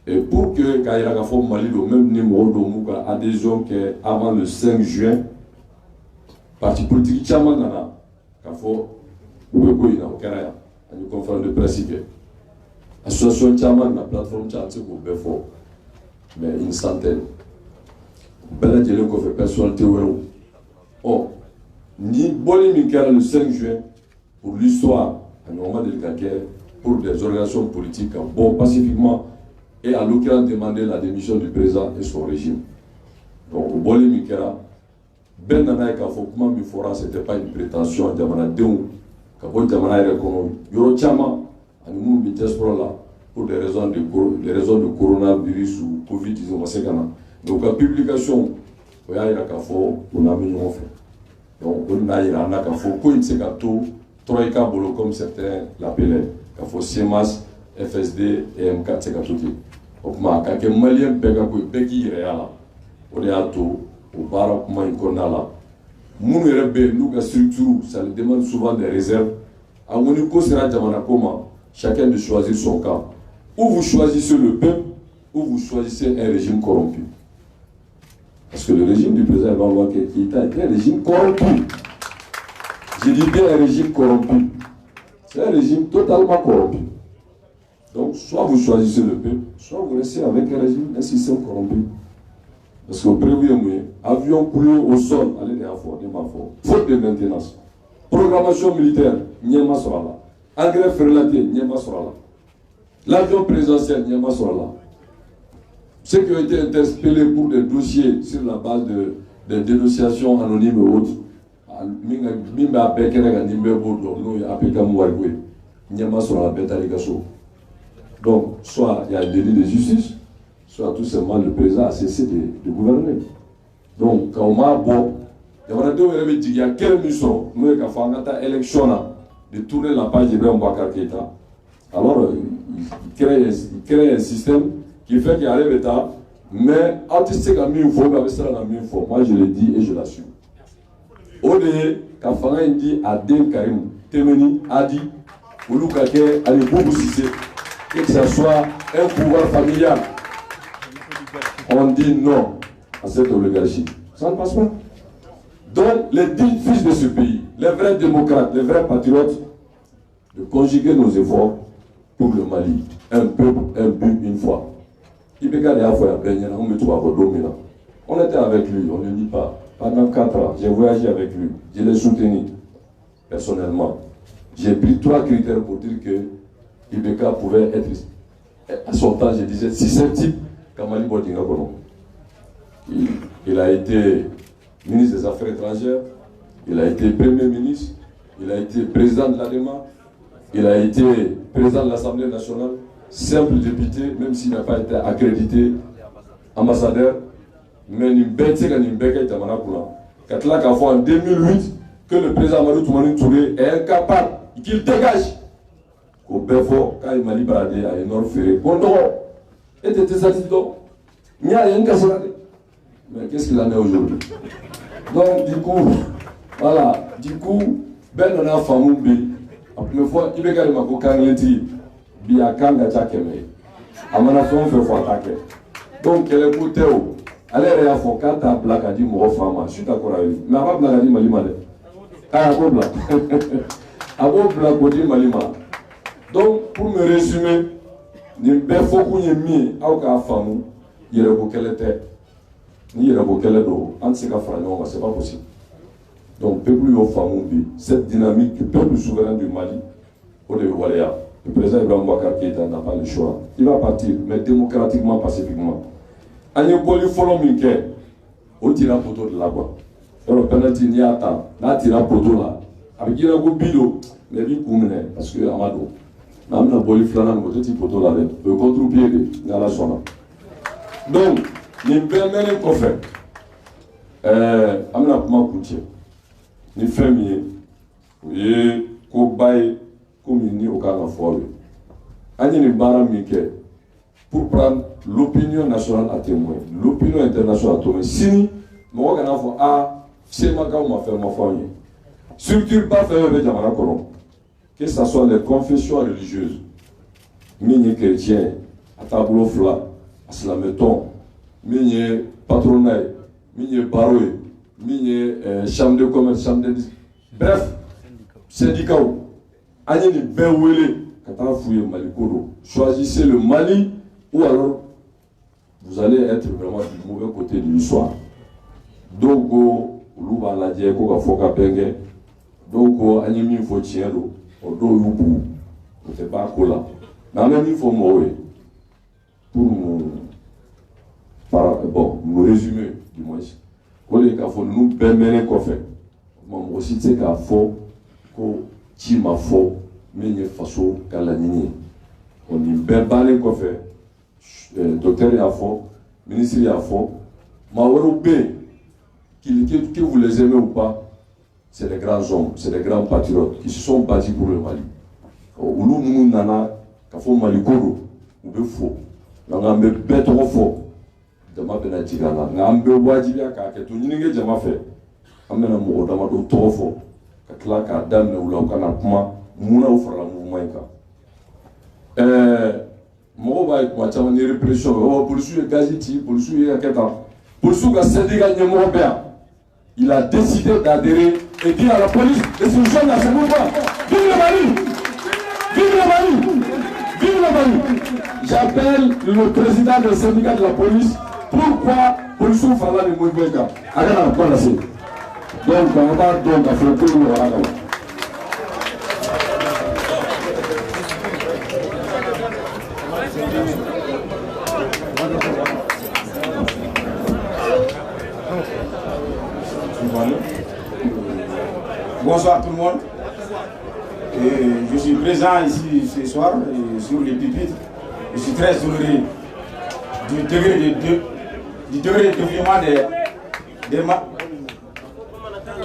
Et pour que Kaira Gafo Mali, le même numéro de Mouka, adhésion qu'avant le 5 juin, parti politique Tchamanana, Gafo, Ouekoïna, au Karaya, à une conférence de presse, association Tchaman, la plateforme Tchamantique au Befort, mais une centaine. Bella Djelé qu'on fait personnalité ou oh, ni Bolé Mikara le 5 juin, pour l'histoire, à moment de Kaker, pour des organisations politiques, bon, pacifiquement, et à l'occasion demander la démission du président et son régime. Donc, au Bolé Mikara, Ben Nanaï Kafokuma Mifora, ce n'était pas une prétention à Djamana Deou, Kafo Djamana Rekono, Yoro Tchama, à nous diaspora pour des raisons de coronavirus ou Covid-19. Donc, la publication, on a mis en fait. Donc, on a eu un Kafo, Koïtsegato, Troïka Bolo, comme certains l'appelaient, Kafo Siemas, FSD et MK Tsekatouti. Donc, quand les Maliens Beki Réala, on est à tout, au bar, comment ils connaissent là. Nous, nous, structure, ça demande souvent des réserves. À mon niveau, chacun de choisir son camp. Ou vous choisissez le peuple, ou vous choisissez un régime corrompu. Parce que le régime du président Ivan Keïta est un régime corrompu. Je dis bien un régime corrompu. C'est un régime totalement corrompu. Donc, soit vous choisissez le peuple, soit vous restez avec un régime, un système corrompu. Parce qu'au premier mois, avion coulé au sol, allez les affaires, faute de maintenance. Programmation militaire, Niema sera là. Engrais frelaté, Niema sera là. L'avion présidentiel, Niema sera là. Ceux qui ont été interpellés pour des dossiers sur la base de dénonciations anonymes et autres, donc, soit il y a un délit de justice, soit tout simplement le président a cessé de gouverner. Donc, quand on a bon, il y a quelle mission, nous avons fait une élection de tourner la page d'Ibrahim Boubacar Keïta. Alors, il crée un système qui fait qu'il arrive état, mais artistique à mille fois, moi je le dis et je l'assume. Ode Kafanga dit à Den Karim Temeni a dit Ouloukake Ali Boubou Sissé que ce soit un pouvoir familial. On dit non à cette oligarchie. Ça ne passe pas. Donc les dignes fils de ce pays, les vrais démocrates, les vrais patriotes, de conjuguer nos efforts pour le Mali. Un peuple, un but, une fois. On était avec lui, on ne dit pas. Pendant 4 ans, j'ai voyagé avec lui, je l'ai soutenu personnellement. J'ai pris 3 critères pour dire que Ibeka pouvait être, à son temps, je disais, susceptible Kamali Bodinga Kono. Il a été ministre des Affaires étrangères, il a été Premier ministre, il a été président de l'ADEMA, Il a été président de l'Assemblée nationale, simple député, même s'il n'a pas été accrédité ambassadeur. Mais il y a en 2008 que le président Amadou Toumani Touré est incapable qu'il dégage. Au Béfort, quand il m'a libéré à Nord Ferré, et était satisfait. Il n'y a rien qu'à se regarder. Mais qu'est-ce qu'il en est aujourd'hui? Donc, du coup, voilà, ben on a famille. La première fois, il y a des gens qui ont été bien kanga chakeme. Amana fait attaquer. Donc, quel est le côté où? Allez, il y a un cas de blague à dire mon femme, je suis d'accord avec lui. Mais pas blague à dire Malima. Ah, à blague. À blague à dire Malima. Donc, pour me résumer, il y a beaucoup de gens qui ont femme, il y a beaucoup de gens ni il y a beaucoup de gens qui ont c'est pas possible. Donc, le peuple famille, cette dynamique du peuple souverain du Mali, le président Ibrahim Boubacar Keïta n'a pas le choix. Il va partir, mais démocratiquement, pacifiquement. Il y a un poli follow minke, on tire un poteau de là-bas. Alors, penalty n'y a pas, là, tire un poteau là. Avec il y a un bido, mais il y a parce que Amado. Nous avons un poli flanant, nous avons un poteau là, le contre-pied, il y a la sona. Donc, nous avons un coffre. Nous avons un coutier. Ni fermier, et ko bail communié au cas d'enfant. Ani ni bara mike pour prendre l'opinion nationale à témoin, l'opinion internationale à témoin. Si moi quand on a c'est ma gars m'a fait ma famille. Structure pas faire avec jamana kono. Que ce soit les confessions religieuses, mini chrétiens, à tableau flat, à slameton, mini patronat, mini baroé. Chambre de commerce, chambre de... Bref, syndicat, choisissez le Mali ou alors vous allez être vraiment du mauvais côté de l'histoire. Donc, vous allez dire que vous allez faire donc vous allez dire que vous allez faire pour nous résumer du moins. Nous nous koffe aussi c'est qu'à faux ko ci ma faux mais il façon kalanini on dit ben balé koffe docteur ya faux ministre ya faux ma européen que vous les aimez ou pas c'est les grands hommes c'est les grands patriotes qui se sont battus pour le Mali ou nous nana ka faux Mali koro ou be faux nga me bet trop faux dama bena jigana ngambe wajibi aka ke to nyinge jama fe amena mo dama do tofo ka kla ka damne wula kana kuma muna ufara mouvement ka mo ba ko chama ni répression o polisu e gazeti polisu e aketa polisu ga syndicat nyemo bea il a décidé d'adhérer et dire à la police de se joindre à ce mouvement. Vive le Mali! Vive le Mali! Vive le Mali! J'appelle le président du syndicat de la police. Pourquoi pour ce faire les mouvements? Alors, quoi c'est? Donc, on va donc affronter le Rwanda. Bonsoir tout le monde. Je suis présent ici ce soir sur les pupitres. Je suis très honoré du degré de développement des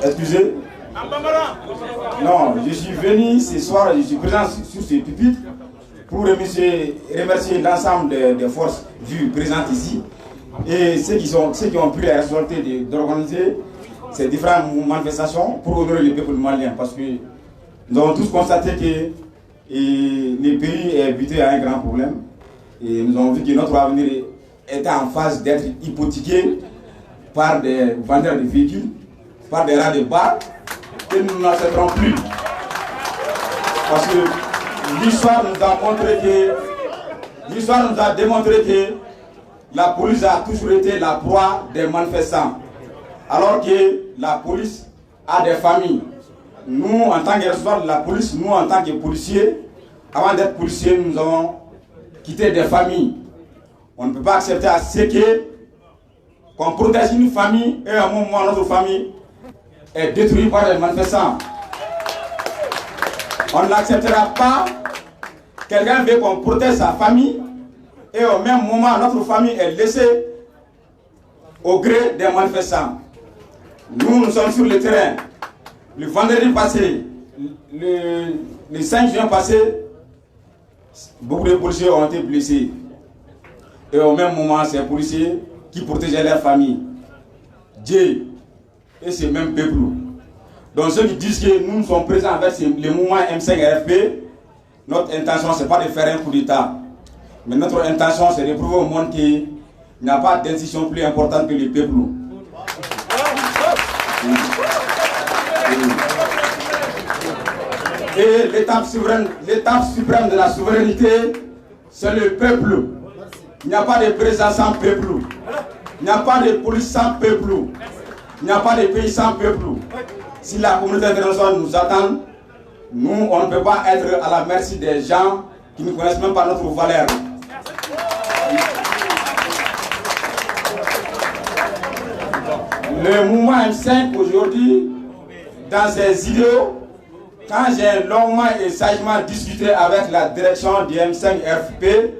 excusez. Non, je suis venu ce soir, je suis présent sur ces pupitres pour remercier l'ensemble des forces vues présentes ici et ceux qui ont pris la responsabilité d'organiser ces différentes manifestations pour honorer le peuple malien, parce que nous avons tous constaté que le pays est buté à un grand problème et nous avons vu que notre avenir était en phase d'être hypothéqué par des vendeurs de véhicules, par des rats de bar, et nous n'accepterons plus. Parce que l'histoire nous a démontré que la police a toujours été la proie des manifestants. Alors que la police a des familles. Nous, en tant que responsables de la police, nous, en tant que policiers, avant d'être policiers, nous avons quitté des familles. On ne peut pas accepter à ce qu'on protège une famille et à un moment, notre famille est détruite par les manifestants. On n'acceptera pas quelqu'un veut qu'on protège sa famille et au même moment notre famille est laissée au gré des manifestants. Nous sommes sur le terrain. Le vendredi passé, le 5 juin passé, beaucoup de policiers ont été blessés. Et au même moment, c'est les policiers qui protégeaient leur famille. Dieu et ces mêmes peuples. Donc ceux qui disent que nous sommes présents avec le mouvement M5RFP, notre intention, ce n'est pas de faire un coup d'État. Mais notre intention, c'est de prouver au monde qu'il n'y a pas d'institution plus importante que le peuple. Et l'étape suprême de la souveraineté, c'est le peuple. Il n'y a pas de président sans peuple. Il n'y a pas de police sans peuple. Il n'y a pas de pays sans peuple. Si la communauté internationale nous attend, nous, on ne peut pas être à la merci des gens qui ne connaissent même pas notre valeur. Le mouvement M5 aujourd'hui, dans ses idéaux, quand j'ai longuement et sagement discuté avec la direction du M5RFP,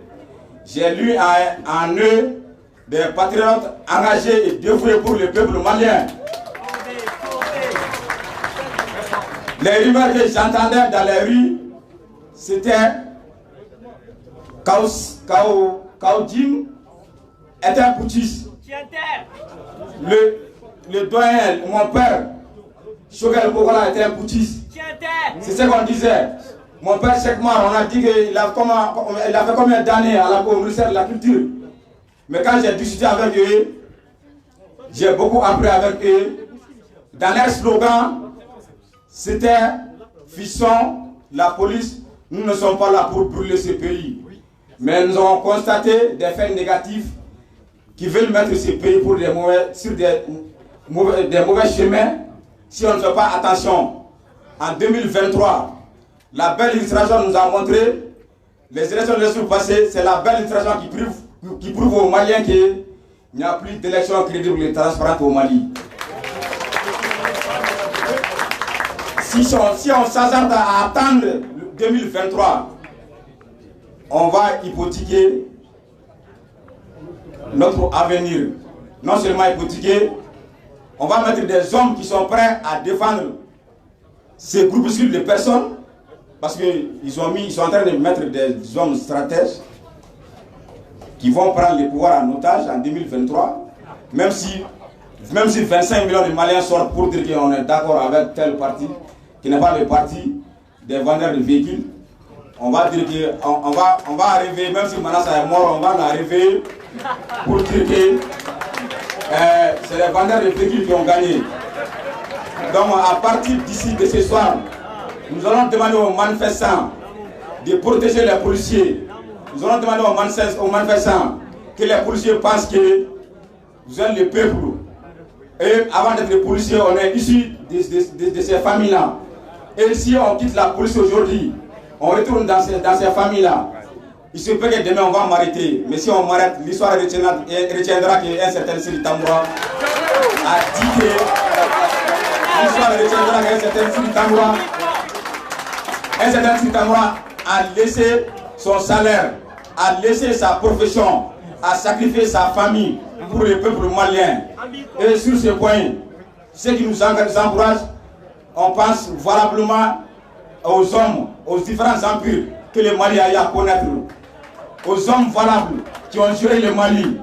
j'ai lu en eux des patriotes engagés et dévoués pour le peuple malien. Les rumeurs que j'entendais dans les rues, c'était Kaodim était un putschiste. Le doyen, mon père, Shogel Bogola était un putschiste. C'est ce qu'on disait. Mon père Cheikmar, on a dit qu'il a fait combien d'années à la ministère de la Culture. Mais quand j'ai discuté avec eux, j'ai beaucoup appris avec eux. Dans leur slogan, c'était Fisson, la police, nous ne sommes pas là pour brûler ce pays. Mais nous avons constaté des faits négatifs qui veulent mettre ce pays sur des mauvais chemins si on ne fait pas attention. En 2023, la belle illustration nous a montré, les élections passées, c'est la belle illustration qui prouve aux Maliens qu'il n'y a plus d'élections crédibles et transparentes au Mali. Si on s'hasarde à attendre 2023, on va hypothéquer notre avenir. Non seulement hypothéquer, on va mettre des hommes qui sont prêts à défendre ces groupuscules de personnes, parce qu'ils sont en train de mettre des hommes stratèges qui vont prendre le pouvoir en otage en 2023, même si 25 millions de Maliens sortent pour dire qu'on est d'accord avec tel parti, qui n'est pas le parti des vendeurs de véhicules. On va dire qu'on va arriver, même si Manassa est mort, on va l'arriver pour dire que c'est les vendeurs de véhicules qui ont gagné. Donc à partir d'ici, de ce soir, nous allons demander aux manifestants de protéger les policiers. Nous allons demander aux manifestants que les policiers pensent que vous êtes le peuple. Et avant d'être les policiers, on est issus de ces familles-là. Et si on quitte la police aujourd'hui, on retourne dans ces familles-là, il se peut que demain on va m'arrêter. Mais si on m'arrête, l'histoire retiendra qu'un certain Siri Tamboura a dit que l'histoire retiendra qu'un certain Siri Tamboura a laissé son salaire, a laissé sa profession, a sacrifié sa famille pour le peuple malien. Et sur ce point, ce qui nous encourage, on pense valablement aux hommes, aux différents empires que le Mali a eu à connaître, aux hommes valables qui ont géré le Mali,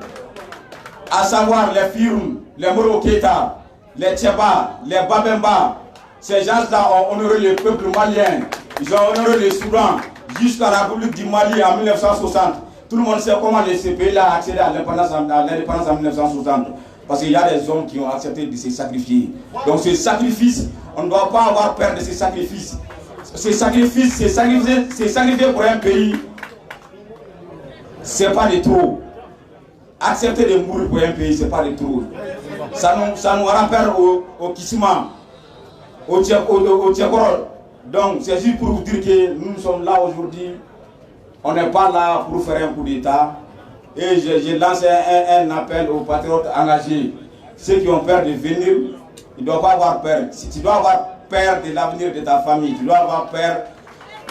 à savoir les Firoun, les Moro Keita, les Tcheba, les Babemba. Ces gens-là ont honoré le peuple malien, ils ont honoré le Soudan jusqu'à la République du Mali en 1960. Tout le monde sait comment ce pays-là a accédé à l'indépendance en 1960. Parce qu'il y a des hommes qui ont accepté de se sacrifier. Donc ce sacrifice, on ne doit pas avoir peur de ce sacrifice. Ce sacrifice, c'est sacrifier pour un pays, c'est pas de trop. Accepter de mourir pour un pays, c'est pas de trop. Ça nous rappelle au Kissima, au Tchekorol. Donc c'est juste pour vous dire que nous sommes là aujourd'hui. On n'est pas là pour faire un coup d'État. Et j'ai lancé un appel aux patriotes engagés. Ceux qui ont peur de venir, ils ne doivent pas avoir peur. Si tu dois avoir peur de l'avenir de ta famille, tu dois avoir peur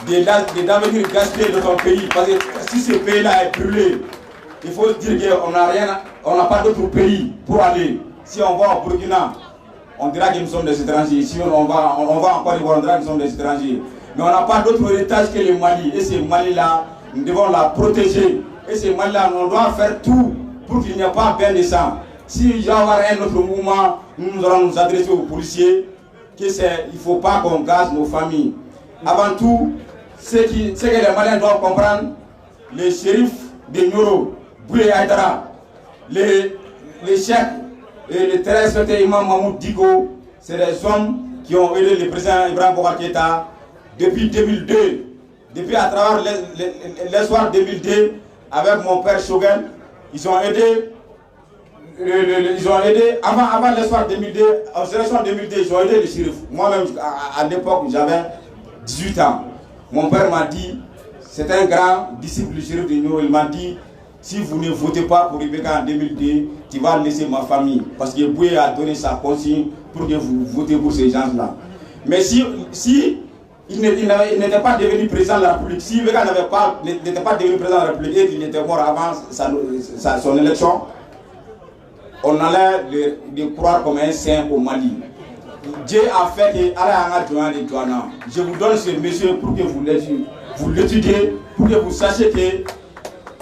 d'avenir gaspillé de ton pays. Parce que si ce pays-là est brûlé, il faut dire qu'on n'a pas d'autre pays pour aller. Si on va au Burkina, on dira que nous sommes des étrangers. Si on va encore voir, on dira que nous sommes des étrangers. Mais on n'a pas d'autre héritage que le Mali. Et ce Mali-là, nous devons la protéger. Et ce Mali-là, on doit faire tout pour qu'il n'y ait pas bain de sang. Si il y a un autre mouvement, nous allons nous adresser aux policiers qu'il ne faut pas qu'on gaze nos familles. Avant tout, ce que les Maliens doivent comprendre, les shérifs de Nioro, Bouye Aïdara, les chefs et les très respectés imam Mahmoud Diko, c'est des hommes qui ont aidé le président Ibrahim Boubacar Keïta depuis 2002. Depuis à travers l'espoir 2002, avec mon père Choguel, ils ont aidé. Avant l'espoir 2002, en sélection 2002, ils ont aidé les shérifs. Moi-même, à l'époque, j'avais 18 ans. Mon père m'a dit, c'est un grand disciple du shérif de Nioro, il m'a dit, si vous ne votez pas pour Rebecca en 2002, tu vas laisser ma famille. Parce que Bouye a donné sa consigne pour que vous votez pour ces gens-là. Mais si il n'était pas devenu président de la République, si Rebecca n'était pas devenu président de la République et qu'il était mort avant son élection, on allait le croire comme un saint au Mali. Dieu a fait que je vous donne ce monsieur pour que vous l'étudiez, pour que vous sachiez que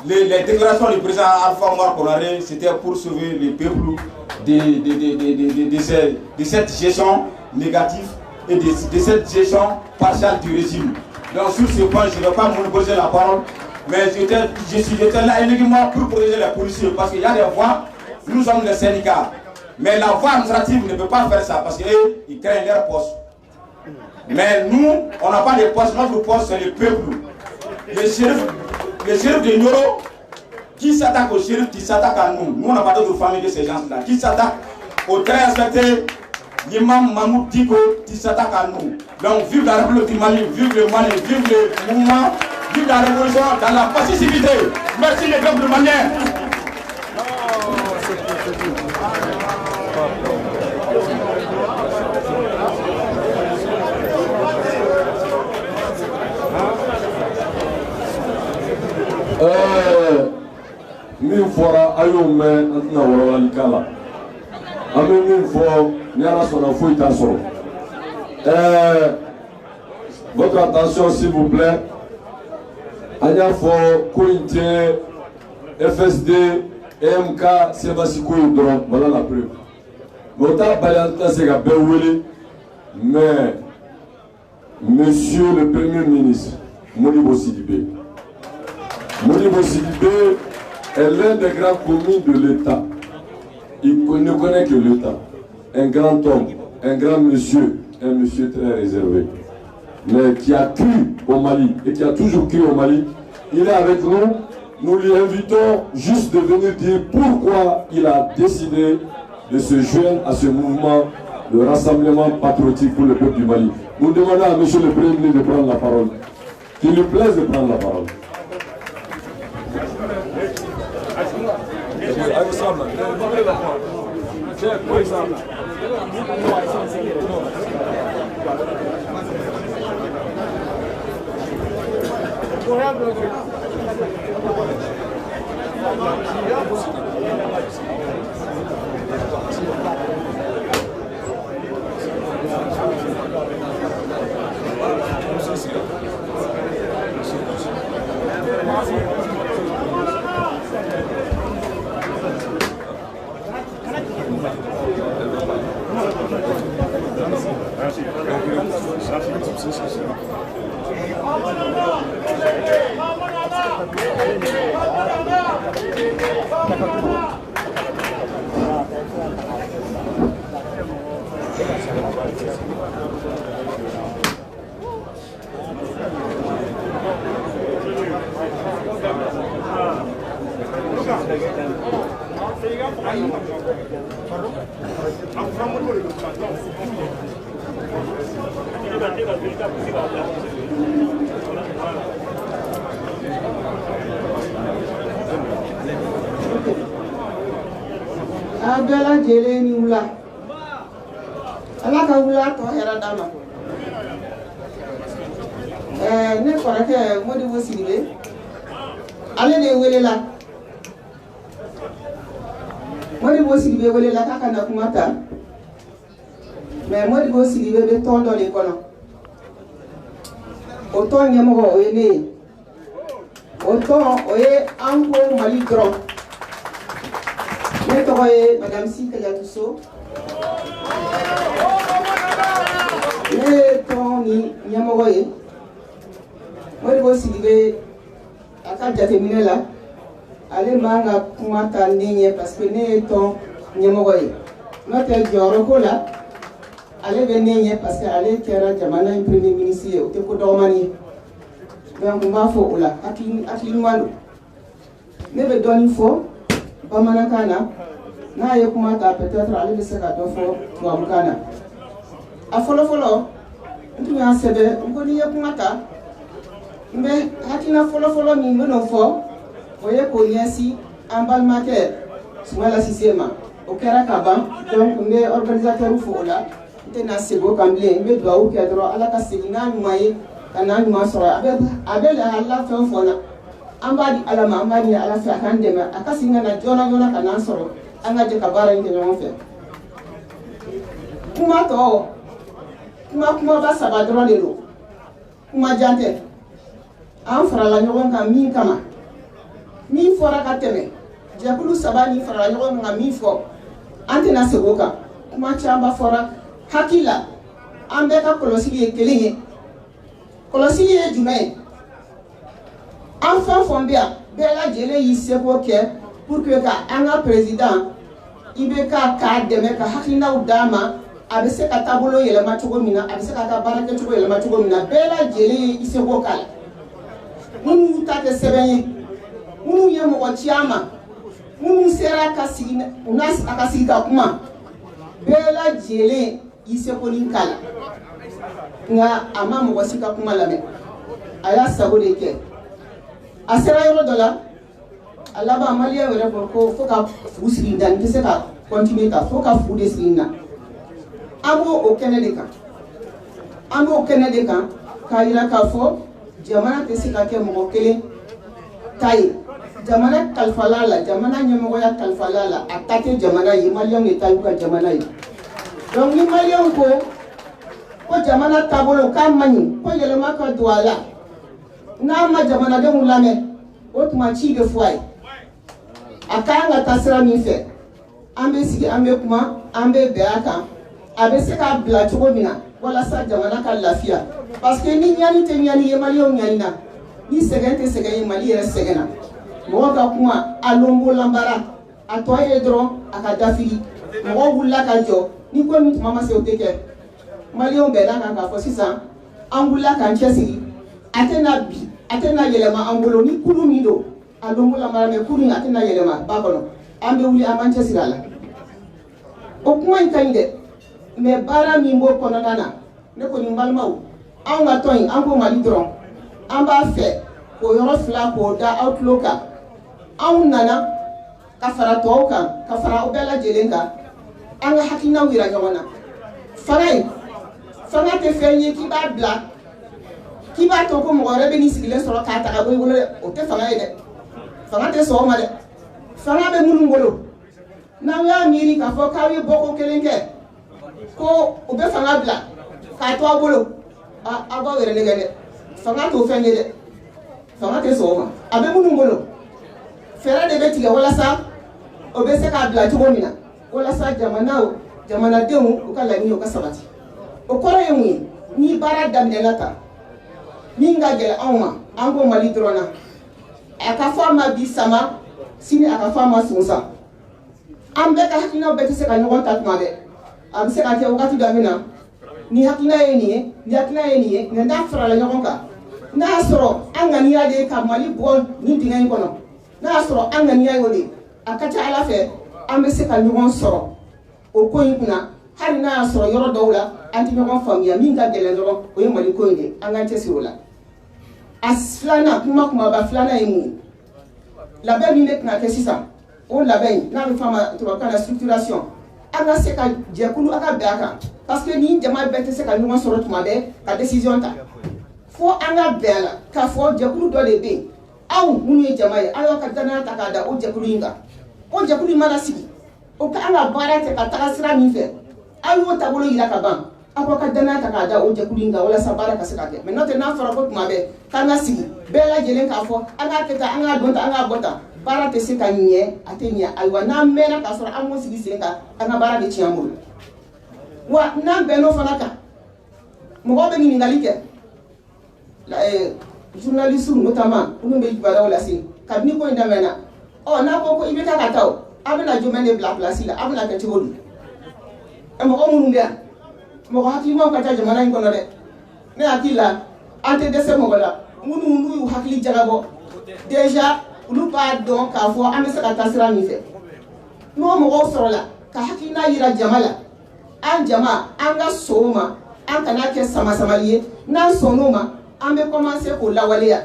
les déclarations du président Alpha Omar Konaré, c'était pour sauver le peuple de cette gestion négative et de cette gestion partielle du régime. Donc sur ce point, je ne vais pas monopoliser la parole, mais j'étais là uniquement pour protéger les policiers, parce qu'il y a des voix, nous sommes des syndicats. Mais la voie administrative ne peut pas faire ça parce qu'ils craignent leur poste. Mais nous, on n'a pas de poste. Notre poste, c'est le peuple. Les shérifs de Nioro qui s'attaquent aux shérifs, qui s'attaquent à nous. Nous, on n'a pas d'autre famille de ces gens-là. Qui s'attaquent aux très respectés, l'imam Mahmoud Diko, qui s'attaquent à nous. Donc, vive la République du Mali, vive le Mali, vive le mouvement, vive la révolution dans la pacificité. Merci les peuples maliens. min fɔra a y'o mɛn an tɛna wɔrɔwali k'a la an bɛ min fɔ ni ala sɔnna foyi t'a sɔrɔ votre attention s'il vous plaît an y'a fɔ ko in tɛ FSD EMK Sebasi ko ye dɔrɔn voilà la preuve mais o t'a bali an tɛna se ka bɛɛ wele mais monsieur le premier ministre Modibo Sidibé est l'un des grands commis de l'État. Il ne connaît que l'État. Un grand homme, un grand monsieur, un monsieur très réservé. Mais qui a cru au Mali et qui a toujours cru au Mali. Il est avec nous. Nous lui invitons juste de venir dire pourquoi il a décidé de se joindre à ce mouvement de rassemblement patriotique pour le peuple du Mali. Nous demandons à monsieur le Premier ministre de prendre la parole. Qu'il lui plaise de prendre la parole. Abdallah Jeleni Wula. Allah ka wula to hera dama. Ne kɔrɔkɛ Modibo Sidibe ale de welela Modibo Sidibe welela k'a ka na kuma ta mais Modibo Sidibe bɛ tɔn dɔ de kɔnɔ o tɔn ɲɛmɔgɔ o ye ne ye o tɔn o ye an ko Mali dɔrɔn ne tɔgɔ ye Madame Sikaya So ne ye tɔn ni ɲɛmɔgɔ ye Modibo Sidibe a ka jateminɛ la ale man ka kuma ta ne ɲɛ parce que ne ye tɔn ɲɛmɔgɔ ye n'o tɛ jɔyɔrɔ ko la ale bɛ ne ɲɛ parce que ale kɛra jamana in premier ministre ye o tɛ ko dɔgɔmani ye donc n b'a fɔ o la hakili ɲuman don ne bɛ dɔɔnin fɔ bamanankan na n'a ye kuma ta peut-être ale bɛ se ka dɔ fɔ tubabukan na a fɔlɔfɔlɔ n tun y'a sɛbɛn n ko n'i ye kuma ta n bɛ hakilina fɔlɔfɔlɔ min bɛ n'o fɔ o ye k'o ɲɛsin an balimakɛ Sumala Sise ma o kɛra ka ban donc n bɛ organisateur fo o la n tɛna segin o kan bilen n bɛ dugawu kɛ dɔrɔn Ala ka segin n'a ɲuman ye ka n'a ɲuman sɔrɔ a bɛ lahala fɛn o fɛn na an b'a di Ala ma an b'a ɲini Ala fɛ a k'an dɛmɛ a ka segin ka na joona joona ka n'an sɔrɔ an ka jɛ ka baara in kɛ ɲɔgɔn fɛ kuma tɔ kumaba saba dɔrɔn de don kuma jan tɛ an farala ɲɔgɔn kan min kama min fɔra ka tɛmɛ jɛkulu saba ni farala ɲɔgɔn kan min fɔ an tɛna segin o kan kuma caman fɔra hakili la an bɛɛ ka kɔlɔsili ye kelen ye kɔlɔsili ye jumɛn ye an fɛn fɛn bɛ yan bɛɛ lajɛlen y'i seko kɛ pour que ka an ka président i bɛ k'a dɛmɛ ka hakilinaw d'a ma a bɛ se ka taabolo yɛlɛma cogo min na a bɛ se ka taa baara kɛcogo yɛlɛma cogo min na bɛɛ lajɛlen ye i seko k'a la minnu ta tɛ sɛbɛn ye minnu ye mɔgɔ ci an ma minnu sera ka sigi a ka sigi ka kuma bɛɛ lajɛlen i seko ni k'a la nka a ma mɔgɔ si ka kuma lamɛn a y'a sago de kɛ a sera yɔrɔ dɔ la a laban maliyɛn yɛrɛ ko ko fo ka fu sigi n da n tɛ se ka continuer ta fo ka fu de sigi n na an b'o o kɛnɛ de kan an b'o kɛnɛ de kan k'a yira k'a fɔ jamana tɛ se ka kɛ mɔgɔ kelen ta ye jamana kalifala la jamana ɲɛmɔgɔya kalifala la a ta tɛ jamana ye maliyɛnw de ta y'u ka jamana ye donc ni maliyɛnw ko jamana taabolo k'a man ɲi ko yɛlɛma ka don a la n'a ma jamanadenw lamɛn o tuma ci bɛ fɔ a ye a k'an ka taa sira min fɛ an bɛ sigi an bɛ kuma an bɛ bɛn a kan a bɛ se k'a bila cogo min na walasa jamana ka lafiya parce que ni ɲani tɛ ɲani ye maliyɛnw ɲani na ni sɛgɛn tɛ sɛgɛn ye mali yɛrɛ sɛgɛnna mɔgɔ ka kuma a lombo lanbara a tɔ ye dɔrɔn a ka dafiri mɔgɔ wulila ka jɔ ni ko min tuma ma se o tɛ kɛ maliyɛnw bɛnna kan k'a fɔ sisan an wulila k'an cɛsiri a tɛna bi a tɛna yɛlɛma an bolo ni kulu min don a lombo lanbara mɛ kulu in a tɛna yɛlɛma ba kɔnɔ an bɛ wuli an b'an cɛsiri a la o kuma in ka ɲi dɛ mɛ baara min b'o kɔnɔna na ne kɔni n balimaw anw ka tɔn in an ko mali dɔrɔn an b'a fɛ k'o yɔrɔ fila k'o da aw tulo kan anw nana ka fara tɔw kan ka fara aw bɛɛ lajɛlen kan an ka hakilinaw yira ɲɔgɔn na fanga tɛ fɛn ye k'i b'a bila k'i b'a to ko mɔgɔ wɛrɛ bɛ n'i sigilen sɔrɔ k'a ta ka bɔ i bolo dɛ o tɛ fanga ye dɛ fanga tɛ sɔn o ma dɛ fanga bɛ minnu bolo n'aw y'a miiri k'a fɔ k'aw ye bɔko kelen kɛ ko u bɛ fanga bila k'a to aw bolo aw b'aw yɛrɛ nɛgɛ dɛ fanga t'o fɛn ye dɛ fanga tɛ sɔn o ma a bɛ minnu bolo fɛɛrɛ de bɛ tigɛ walasa o bɛ se k'a bila cogo min na walasa jamanadenw u ka laɲini u ka sabati o kɔrɔ ye mun ye ni baara daminɛna ta min ka gɛlɛn anw ma an ko mali dɔrɔn na a ka fɔ a ma bi sama sini a ka fɔ a ma sunsan an bɛɛ ka hakilinaw bɛɛ tɛ se ka ɲɔgɔn ta tuma bɛɛ a bɛ se ka kɛ wagati dɔ min na ni hakilina ye nin ye ni hakilina ye nin ye nka n'a farala ɲɔgɔn kan n'a y'a sɔrɔ an ŋaniya de ye ka mali bɔ nin dingɛ in kɔnɔ n'a y'a sɔrɔ an ŋaniya y'o de a ka ca ala fɛ an bɛ se ka ɲɔgɔn sɔrɔ o ko in kunna hali n'a y'a sɔrɔ yɔrɔ dɔw la an tɛ ɲɔgɔn faamuya min ka gɛlɛn dɔrɔn o ye mali ko in de an k'an cɛsiri o la a filanan kumaba filanan ye mun ye labɛn min bɛ tɛna kɛ sisan o labɛn in n'a bɛ fɔ a ma tubabukan na structuration an ka se ka jɛkulu a ka bɛn a kan parce que ni jama bɛɛ tɛ se ka ɲɔgɔn sɔrɔ tuma bɛɛ ka décision ta fo an ka bɛn la k'a fɔ jɛkulu dɔ de bɛ yen aw minnu ye jama ye aw y'aw ka danaya ta k'a da o jɛkulu in kan o jɛkulu in mana sigi o ka an ka baara kɛ ka taga sira min fɛ aw y'o taabolo yira ka ban aw ka danaya ta k'a da o jɛkulu in kan walasa baara ka se ka kɛ mais n'o tɛ n'a fɔra ko tuma bɛɛ k'an ka sigi bɛɛ lajɛlen k'a fɔ an k'a kɛ tan an k'a dɔn tan an k'a bɔ tan baara tɛ se ka ɲɛ a tɛ ɲɛ ayiwa n'an mɛnna k'a sɔrɔ an m'o sigi sen kan an ka baara bɛ tiɲɛ an bolo wa n'an bɛnn'o fana kan mɔgɔw bɛ ɲininkali kɛ journalistes notamment minnu bɛ kibaruyaw lase kabini ko in daminɛna n'a ko ko i bɛ taa ka taa o aw bɛna jumɛn de bila place la aw bɛna kɛ cogo di mɔgɔ minnu bɛ yan mɔgɔ hakilimaw ka ca jamana in kɔnɔ dɛ ne hakili la an tɛ dɛsɛ mɔgɔ la minnu n'u y'u hakili jagabɔ déjà olu b'a dɔn k'a fɔ an bɛ se ka taa sira min fɛ n'o mɔgɔw sɔrɔla ka hakilina yira jama la an jama an ka sɔn o ma an kana kɛ sama-samali ye n'an sɔnn'o ma an bɛ commencer k'o lawaleya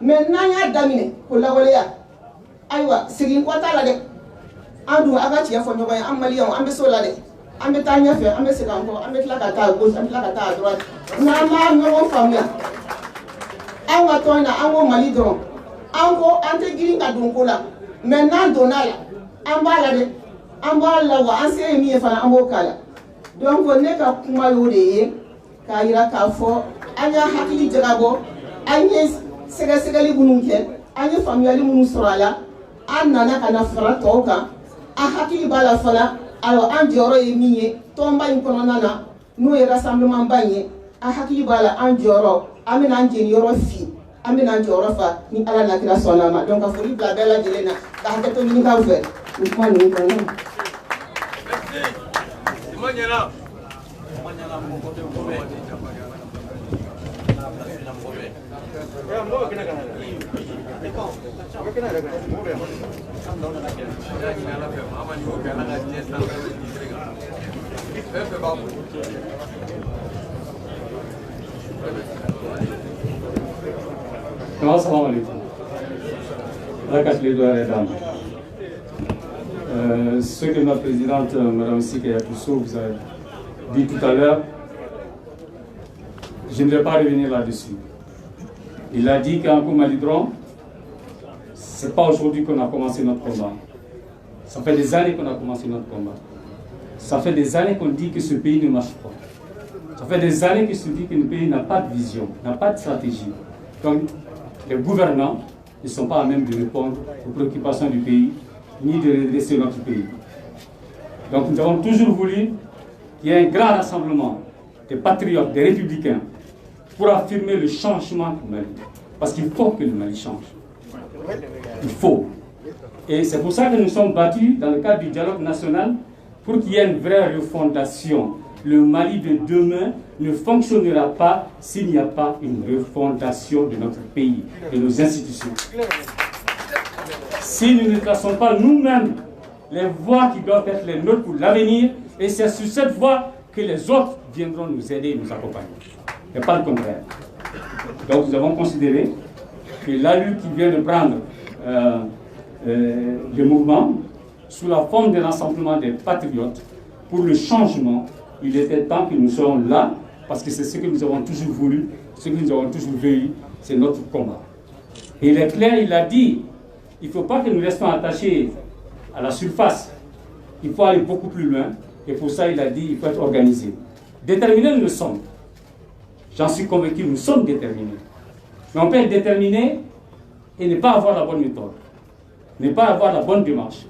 mais n'an y'a daminɛ k'o lawaleya ayiwa segin kɔ t'a la dɛ an dun an ka tiɲɛ fɔ ɲɔgɔn ye an maliyɛnw an bɛ s'o la dɛ an bɛ taa ɲɛfɛ an bɛ segin an kɔ an bɛ tila ka taa à gauche an bɛ tila ka taa à droite n'an m'a ɲɔgɔn faamuya an ka tɔn in na an ko Mali dɔrɔn an ko an tɛ girin ka don ko la mais n'an donna la an b'a la dɛ an b'a la wa an se ye min ye fana an b'o k'a la donc ne ka kuma y'o de ye k'a yira k'a fɔ an y'a hakili jagabɔ an ye sɛgɛsɛgɛli minnu kɛ an ye faamuyali minnu sɔrɔ a la an nana ka na fara tɔw kan an hakili b'a la fana alors an jɔyɔrɔ ye min ye tɔnba in kɔnɔna na n'o ye rassemblement ba in ye an hakili b'a la an jɔyɔrɔ an bɛna an jeniyɔrɔ fi an bɛna an jɔyɔrɔ fa ni ala n'a kira sɔnna ma donc ka foli bila bɛɛ lajɛlen na ka hakɛ to ɲinikaw fɛ nin kuma ninnu kɔnɔna na. Assalamu alaikum. Ce que notre présidente, Mme Sikaya Tousso, vous a dit tout à l'heure, je ne vais pas revenir là-dessus. Il a dit qu'en Koumalidron, ce n'est pas aujourd'hui qu'on a commencé notre combat. Ça fait des années qu'on a commencé notre combat. Ça fait des années qu'on dit que ce pays ne marche pas. Ça fait des années que se dit que le pays n'a pas de vision, n'a pas de stratégie. Donc, les gouvernants ne sont pas à même de répondre aux préoccupations du pays, ni de redresser notre pays. Donc, nous avons toujours voulu qu'il y ait un grand rassemblement des patriotes, des républicains, pour affirmer le changement du Mali. Parce qu'il faut que le Mali change. Il faut. Et c'est pour ça que nous sommes battus dans le cadre du dialogue national pour qu'il y ait une vraie refondation. Le Mali de demain ne fonctionnera pas s'il n'y a pas une refondation de notre pays, de nos institutions. Si nous ne traçons pas nous-mêmes les voies qui doivent être les nôtres pour l'avenir, et c'est sur cette voie que les autres viendront nous aider et nous accompagner. Et pas le contraire. Donc nous avons considéré que l'allure qui vient de prendre le mouvement, sous la forme d'un rassemblement des patriotes, pour le changement, il était temps que nous soyons là, parce que c'est ce que nous avons toujours voulu, ce que nous avons toujours voulu, c'est notre combat. Et il est clair, il a dit, il ne faut pas que nous restions attachés à la surface, il faut aller beaucoup plus loin, et pour ça il a dit, il faut être organisé. Déterminés nous le sommes. J'en suis convaincu, nous sommes déterminés. Mais on peut être déterminé et ne pas avoir la bonne méthode, ne pas avoir la bonne démarche.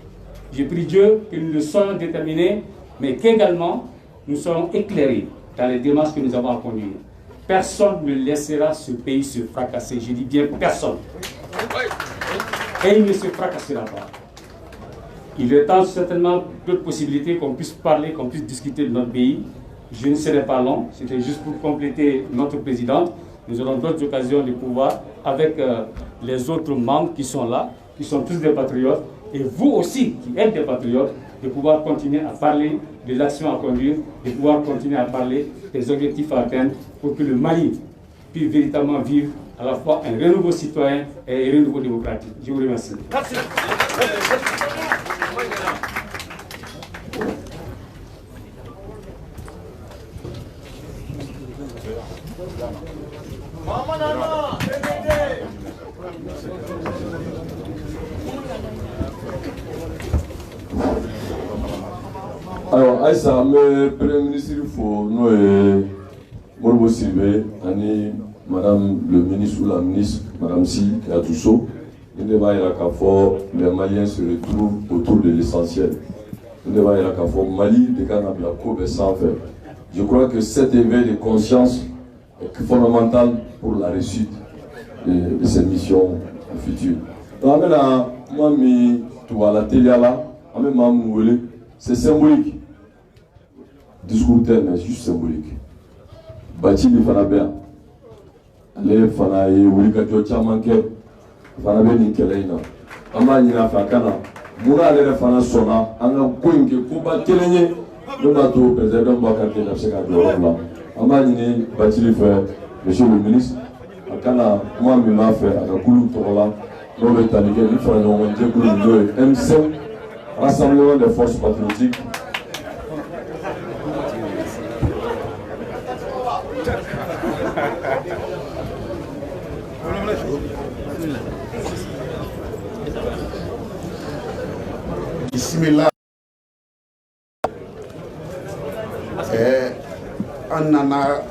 J'ai prie Dieu que nous le soyons déterminés, mais qu'également nous soyons éclairés dans les démarches que nous avons à conduire. Personne ne laissera ce pays se fracasser. Je dis bien personne. Et il ne se fracassera pas. Il est temps certainement d'autres possibilités qu'on puisse parler, qu'on puisse discuter de notre pays. Je ne serai pas long, c'était juste pour compléter notre présidente. Nous aurons d'autres occasions de pouvoir, avec les autres membres qui sont là, qui sont tous des patriotes, et vous aussi qui êtes des patriotes, de pouvoir continuer à parler de l'action à conduire, de pouvoir continuer à parler des objectifs à atteindre pour que le Mali puisse véritablement vivre à la fois un renouveau citoyen et un renouveau démocratique. Je vous remercie. Merci. Alors, Aïssa, le Premier ministre, il faut nous Morbo Sylvé, Madame le ministre ou la ministre, Madame Si, Yatousso, il devrait y avoir les Maliens se retrouvent autour de l'essentiel. Il devrait y avoir Mali, des cas de la courbe sans faire. Je crois que cet éveil de conscience est fondamental pour la réussite de cette mission future. Donc, moi, tu vois la télé là, c'est symbolique. Discours terme, mais juste symbolique. Bati bi fana bia. Ale fana ye wuli ka jɔ caman kɛ. Fana bɛ nin kɛlɛ in na. An b'a ɲini a fɛ a ka na. Munna ale yɛrɛ fana sɔnna an ka ko in kɛ koba kelen ye. Min b'a to président Boubacar Keïta bɛ se ka jɔ yɔrɔ la. An b'a ɲini Bathily fɛ, monsieur le ministre, a kana kuma min b'a fɛ a ka kulu tɔgɔ la. N'o bɛ tali kɛ ni fara ɲɔgɔn jɛkulu min n'o ye M5, Rassemblement des forces patriotiques. Bismillah. An nana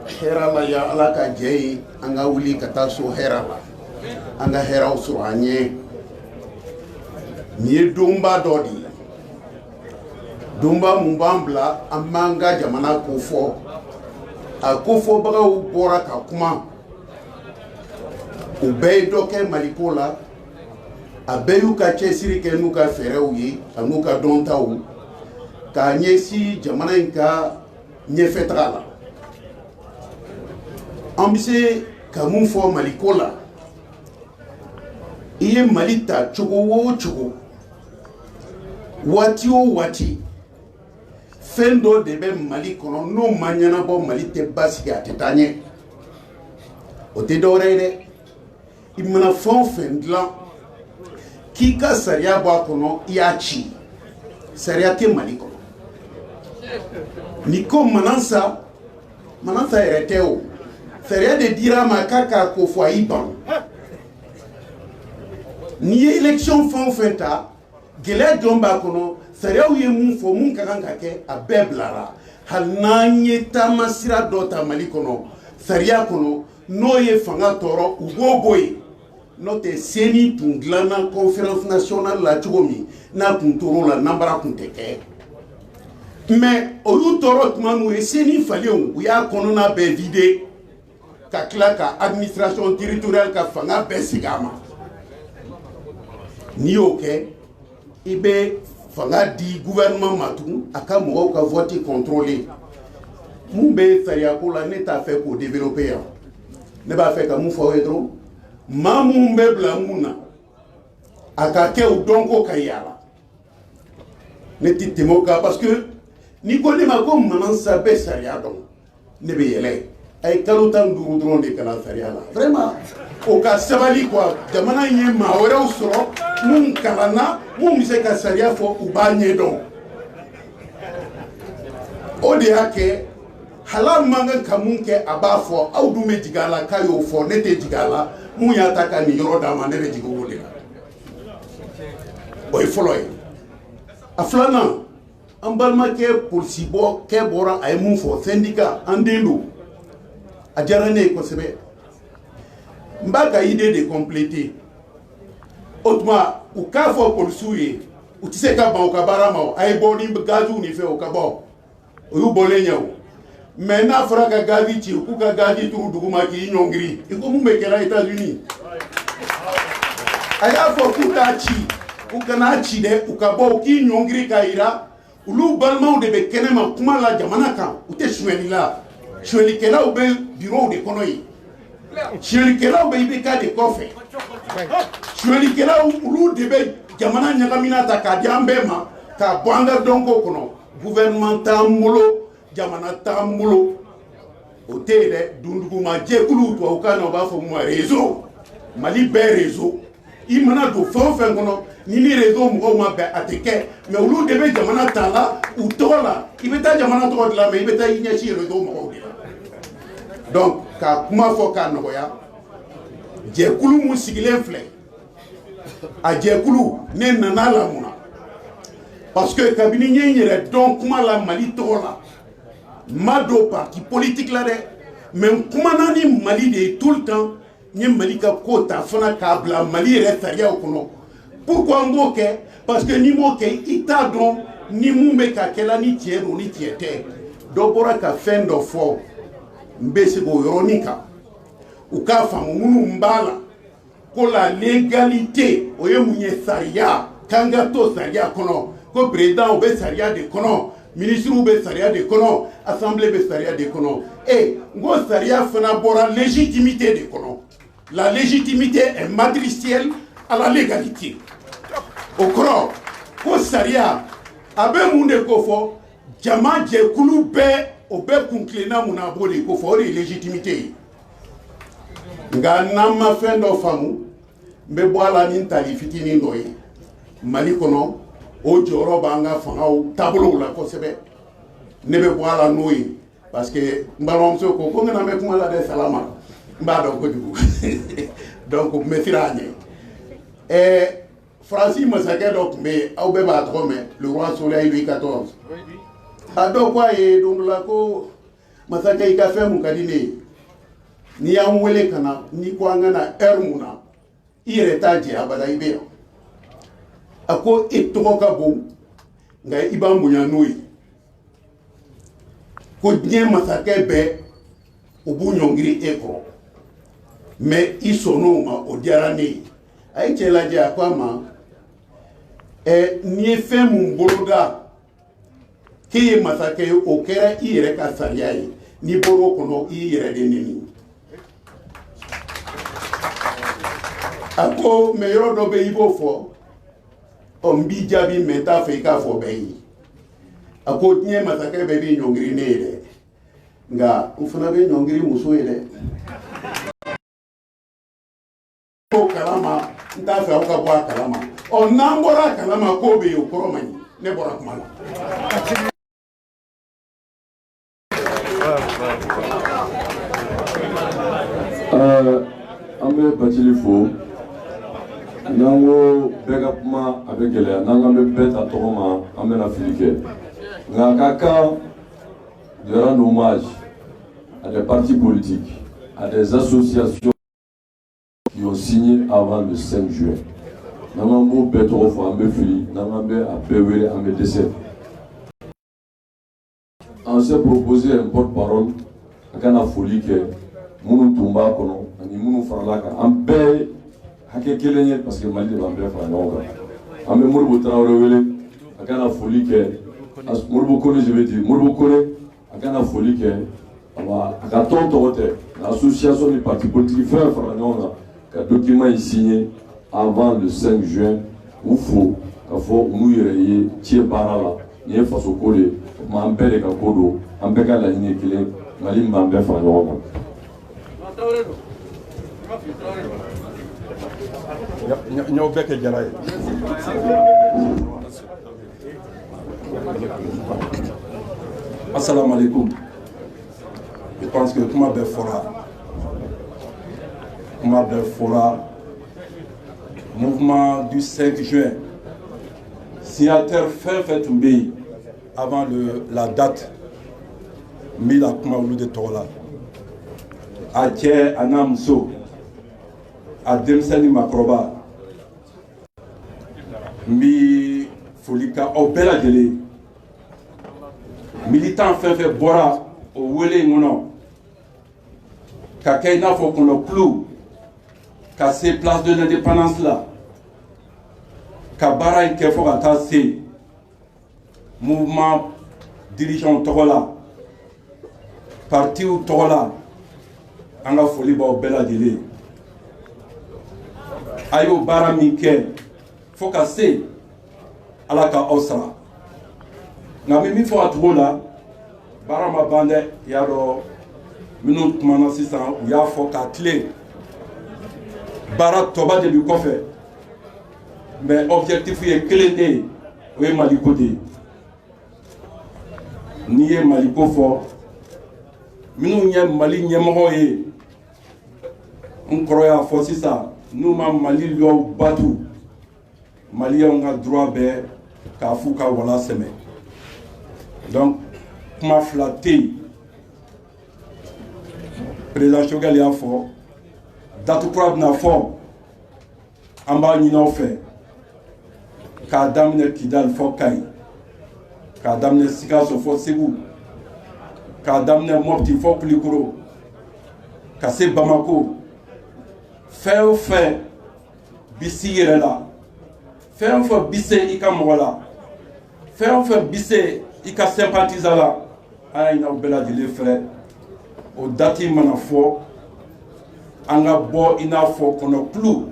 hɛrɛ la ya Ala ka jɛ ye an ka wuli ka taa so hɛrɛ la an ka hɛrɛw sɔrɔ an ɲɛ. Nin ye donba dɔ de ye, donba mun b'an bila an b'an ka jamana kofɔ. A kofɔbagaw bɔra ka kuma, u bɛɛ ye dɔ kɛ Maliko la, a bɛɛ y'u ka cɛsiri kɛ n'u ka fɛɛrɛw ye a n'u ka dɔntaw k'a ɲɛsin jamana in ka ɲɛfɛtaga la. An bɛ se ka mun fɔ Maliko la, i ye Mali ta cogo o cogo, waati o waati, fɛn dɔ de bɛ Mali kɔnɔ n'o ma ɲɛnabɔ Mali tɛ basigi a tɛ taa ɲɛ. O tɛ dɔwɛrɛ ye dɛ, i mana fɛn o fɛn dilan k'i ka sariya bɔ a kɔnɔ i y'a ci, sariya tɛ Mali kɔnɔ. N'i ko Manansa yɛrɛ tɛ o, sariya de dira a ma k'a k'a ko fɔ a y'i ban. N'i ye élection fɛn o fɛn ta, gɛlɛya jɔn b'a kɔnɔ, sariyaw ye mun fɔ mun ka kan ka kɛ a bɛɛ bilara. Hali n'an ye taama sira dɔ ta Mali kɔnɔ, sariya kɔnɔ, n'o ye fanga tɔɔrɔ u b'o bɔ yen. N'o tɛ CENI tun dilanna conférence nationale la cogo min n'a tun tor'o la nanbara tun tɛ kɛ. Mais olu tɔɔrɔ tuma min u ye CENI falen, u y'a kɔnɔna bɛɛ vide ka tila ka administration territoriale ka fanga bɛɛ segin a ma. N'i y'o kɛ, i bɛ fanga di gouvernement ma tugun a ka mɔgɔw ka vote contrôler. Mun bɛ sariyako la ne t'a fɛ k'o développer yan. Ne b'a fɛ ka mun fɔ aw ye dɔrɔn, maa mun bɛ bila mun na a ka kɛ o dɔnko ka yala. Ne tɛ tɛmɛ o kan parce que n'i ko ne ma ko Manansa bɛ sariya dɔn, ne bɛ yɛlɛ. A ye kalo 15 dɔrɔn de kalan sariya la. Vraiment o ka sabali quoi, jamana in ye maa wɛrɛw sɔrɔ mun kalanna mun bɛ se ka sariya fɔ u b'a ɲɛ dɔn. O de y'a kɛ halal man kan ka mun kɛ a b'a fɔ, aw dun bɛ jigin a la k'a y'o fɔ, ne tɛ jigin a la, mun y'a ta ka nin yɔrɔ d'a ma ne bɛ jigin o de la. O ye fɔlɔ ye. A filanan, an balimakɛ polisibɔkɛ bɔra a ye mun fɔ, syndicat an den don, a diyara ne ye kosɛbɛ. N b'a ka idée de compléter. O tuma u k'a fɔ polisiw ye u tɛ se ka ban u ka baara ma, a ye bɔ ni gaziw ni fɛn o ka bɔ, o y'u bɔlen ye o. Mais n'a fɔra ka gazi ci k'u ka gazi turu duguma k'i ɲɔngiri, i ko mun bɛ kɛra États-Unis. A y'a fɔ k'u t'a ci, u kana ci dɛ, u ka bɔ u k'i ɲɔngiri k'a yira olu balimaw de bɛ kɛnɛma kuma la jamana kan, u tɛ suɲɛli la. Suɲɛlikɛlaw bɛ bureau de kɔnɔ yen, suɲɛlikɛlaw bɛ IBK de kɔfɛ, suɲɛlikɛlaw olu de bɛ jamana ɲagamina ta k'a di an bɛɛ ma k'a bɔ an ka dɔnko kɔnɔ. Gouvernement t'an bolo, jamana t'an bolo, o tɛ yen dɛ. Dunduguma jɛkuluw tubabukan na u b'a fɔ mun ma réseau, Mali bɛɛ réseau. I mana don fɛn o fɛn kɔnɔ ni ni réseau mɔgɔw ma bɛn a tɛ kɛ, mais olu de bɛ jamana ta la u tɔgɔ la. I bɛ taa jamana tɔgɔ dilan mais i bɛ taa i ɲɛsin réseau mɔgɔw de la. Donc ka kuma fɔ k'a nɔgɔya, jɛkulu mun sigilen filɛ, a jɛkulu ne nana la mun na, Parce que kabini nye yɛrɛ dɔn kuma la Mali tɔgɔ la ma do parti politique la dɛ mais kumana ni Mali de tout le temps nye Mali ka ko ta fana k'a bila Mali yɛrɛ sariyaw kɔnɔ. Pourquoi n b'o kɛ? Parce que ni m'o kɛ i t'a dɔn ni mun bɛ ka kɛla ni tiɲɛ don ni tiɲɛ tɛ. Dɔ bɔra ka fɛn dɔ fɔ n bɛ se k'o yɔrɔnin kan u k'a faamu minnu b'a la ko la légalité o ye mun ye sariya k'an ka to sariya kɔnɔ ko président bɛ sariya de kɔnɔ ministre bɛ sariya de kɔnɔ assemblée bɛ sariya de kɔnɔ n ko sariya fana bɔra légitimité de kɔnɔ. La légitimité est matricielle à la légalité. Au kɔrɔ ko sariya a bɛ mun de ko fɔ jama jɛkulu bɛɛ o bɛɛ kun tilenna mun na a b'o de ko fɔ o de ye légitimité ye. Nka n'an ma fɛn dɔ faamu n bɛ bɔ a la ni n tali fitinin dɔ ye Mali kɔnɔ o jɔyɔrɔ b'an ka fangaw taabolow la kosɛbɛ ne bɛ bɔ a la n'o ye parce que n balimamuso ko n kana mɛn kuma la dɛ salama n b'a dɔn kojugu donc n bɛ siran a ɲɛ Faransi masakɛ dɔ tun bɛ yen aw bɛɛ b'a tɔgɔ mɛn le roi Soleil Louis XIV a dɔw ko a ye don dɔ la ko masakɛ i ka fɛn mun ka di ne ye n'i y'an wele ka na n'i ko an ka na heure mun na i yɛrɛ t'a jɛ abada i bɛ yan a ko e tɔgɔ ka bon nka i b'an bonya n'o ye ko diɲɛ masakɛ bɛɛ u b'u ɲɔngiri e kɔrɔ mais i sɔnn'o ma o diyara ne ye a ye cɛ lajɛ a ko a ma n'i ye fɛn mun boloda k'e ye masakɛ ye o kɛra i yɛrɛ ka sariya ye n'i bɔr'o kɔnɔ i y'i yɛrɛ de nɛni a ko mais yɔrɔ dɔ bɛ yen i b'o fɔ n b'i jaabi mais n t'a fɛ i k'a fɔ bɛɛ ye a ko diɲɛ masakɛ bɛɛ b'i ɲɔngiri ne ye dɛ nka n fana bɛ ɲɔngiri muso ye dɛ o kalama n t'a fɛ aw ka bɔ a kalama n'an bɔra a kalama k'o bɛ yen o kɔrɔ man ɲi ne bɔra kuma la. An bɛ Bacili fo n'an ko bɛɛ ka kuma a bɛ gɛlɛya n'an k'an bɛ bɛɛ ta tɔgɔ ma an bɛna fili kɛ nka a ka kan de rendre hommage à des partis politiques, à des associations qui ont signé avant le 5 juin. N'an k'an b'o bɛɛ tɔgɔ fɔ an bɛ fili n'an k'an bɛ a bɛɛ wele an bɛ dɛsɛ. On s'est proposé un porte-parole a kana foli kɛ minnu tun b'a kɔnɔ ani minnu farala kan an bɛɛ hakɛ kelen ye parce que Mali de b'an bɛɛ fara ɲɔgɔn kan an bɛ Modibo Traoré wele a kana foli kɛ Modibo Kone je veux dire Modibo Kone a kana foli kɛ a ka tɔn tɔgɔ tɛ l'association des partis politiques fɛn fara ɲɔgɔn kan ka document in signé avant le 5 juin u fo ka fɔ u n'u yɛrɛ ye ci baara la nin ye faso ko de o tuma an bɛɛ de ka ko don an bɛɛ ka laɲini ye kelen Mali min b'an bɛɛ fara ɲɔgɔn kan. N'aw bɛɛ kɛ jara ye. Assalamu alaikum. Je pense que kuma bɛɛ fɔra mouvement du 5 juin signataire fɛn tun bɛ yen avant la date n bɛ na kuma olu de tɔgɔ la a cɛ a n'a muso a denmisɛnnin maakɔrɔba n bɛ foli ka aw bɛɛ lajɛlen militant fɛn bɔra o wele in kɔnɔ ka kɛ i n'a fɔ kɔnɔkulu ka se place de l'indépendance la ka baara in kɛ fɔ ka taa se mouvement dirigeant tɔgɔ la partiw tɔgɔ la an ka foli b'aw bɛɛ lajɛlen a y'o baara min kɛ fo ka se ala ka aw sara nka n bɛ min fɔ a cogo la baara ma ban dɛ i y'a dɔn minnu kumana sisan u y'a fɔ k'a tilen baara tɔba de bɛ kɔfɛ mais objectif ye kelen de ye o ye Maliko de ye n'i ye Maliko fɔ minnu ye Mali ɲɛmɔgɔ ye n kɔrɔ y'a fɔ sisan n'u ma Mali loi batu maliyɛnw ka droit bɛ k'a f'u ka wala sɛmɛ donc kuma fila tɛ yen président Choguel y'a fɔ date kura bɛna fɔ an b'a ɲini aw fɛ k'a daminɛ Kidali fɔ Kayi k'a daminɛ Sikaso fɔ Segu k'a daminɛ Mopti fɔ Kulikoro ka se Bamako fɛn o fɛn bi s'i yɛrɛ la fɛn o fɛn bi se i ka mɔgɔ la fɛn o fɛn bi se i ka sympathisant la an y'a ɲini aw bɛɛ lajɛlen fɛ o date mana fɔ an ka bɔ i n'a fɔ kɔnɔkulu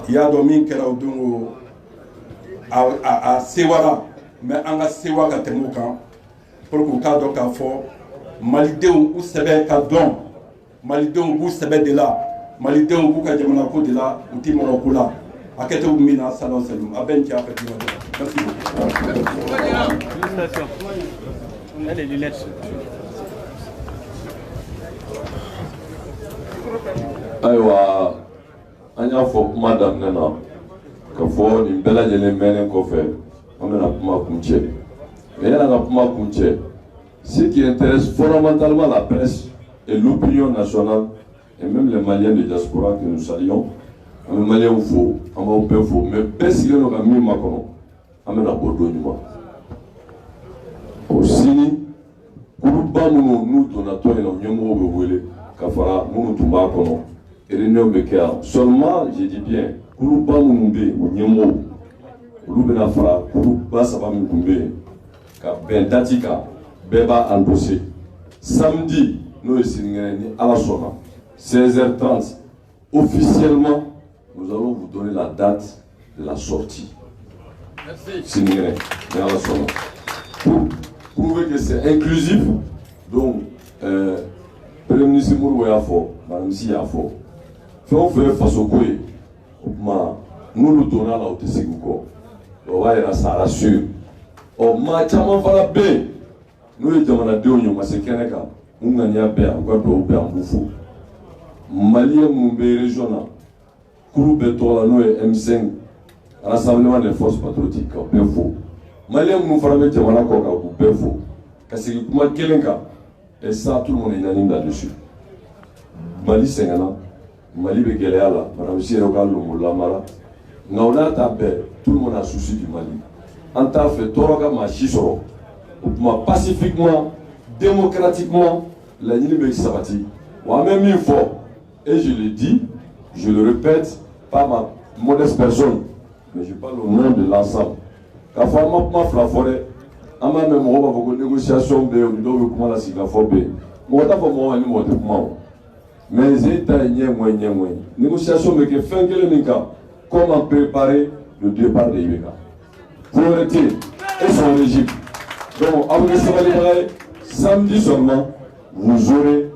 i y'a dɔn min kɛra o don o a sewara mais an ka sewa ka tɛmɛ o kan pour que u k'a dɔn k'a fɔ malidenw u sɛbɛ ka dɔn malidenw b'u sɛbɛ de la malidenw b'u ka jamana ko de la u ti mɔgɔ ko la a kɛtɛ u min na salon salim a bɛ n cɛ a fɛ tuma dɔ merci ayiwa an y'a fɔ kuma daminɛ na ka fɔ nin bɛɛ lajɛlen mɛnnen kɔfɛ an bɛna kuma kuncɛ mais yan'an ka kuma kuncɛ ce qui intéresse fondamentalement la presse et l'opinion nationale et même les Maliens de diaspora que nous saluons an bɛ Maliens fo an b'aw bɛɛ fo mais bɛɛ sigilen don ka min makɔnɔ an bɛna bɔ don ɲuman o sini kuluba minnu n'u donna tɔn in na u ɲɛmɔgɔw bɛ wele ka fara minnu tun b'a kɔnɔ réunion bɛ kɛ yan seulement je dis bien kuluba minnu bɛ yen u ɲɛmɔgɔw olu bɛna fara kuluba saba min tun bɛ yen ka bɛn dati kan bɛɛ b'a endossé samedi n'o ye sinikɛnɛ ni ala sɔnna 16h30 officiellement nous allons vous donner la date de la sortie sinikɛnɛ ni ala sɔnna pour prouver que c'est inclusif donc Premier ministre Modibo y'a fɔ madame Si y'a fɔ fɛn o fɛn ye fasoko ye o tuma n'olu donna la o tɛ segin kɔ o b'a yira ça rassure maa caman fana bɛ yen n'o ye jamanadenw ye u ma se kɛnɛ kan u ŋaniya bɛ yan u ka dugawu bɛ yan b'u fo maliyɛn minnu bɛ région na kuru bɛ tɔgɔ la n'o ye M5 rassemblement des forces patriotiques ka bɛɛ fo maliyɛn minnu fana bɛ jamana kɔ kan k'u bɛɛ fo ka segin kuma kelen kan et ça tout le monde est unanime là-dessus Mali sɛgɛnna Mali bɛ gɛlɛya la madame Si yɛrɛ ka longo lamara nka o n'a ta bɛɛ tout le monde a souci du Mali an t'a fɛ tɔɔrɔ ka maa si sɔrɔ o tuma pacifiquement démocratiquement laɲini bɛ sabati wa an bɛ min fɔ et je le dis je le répète pas ma modeste personne mais je parle au nom de l'ensemble k'a fɔ an ma kuma fila fɔ dɛ an b'a mɛn mɔgɔw b'a fɔ ko négociation bɛ yen o ni dɔw bɛ kuma la sigikafɔ bɛ yen mɔgɔ t'a fɔ mɔgɔ ma ni mɔgɔ tɛ kuma o mais e ta ye ɲɛŋɔɲɛ négociation bɛ kɛ fɛn kelen min kan comment préparer le départ de IBK priorité et son régime donc aw bɛ sabalibaga ye samedi seulement vous aurez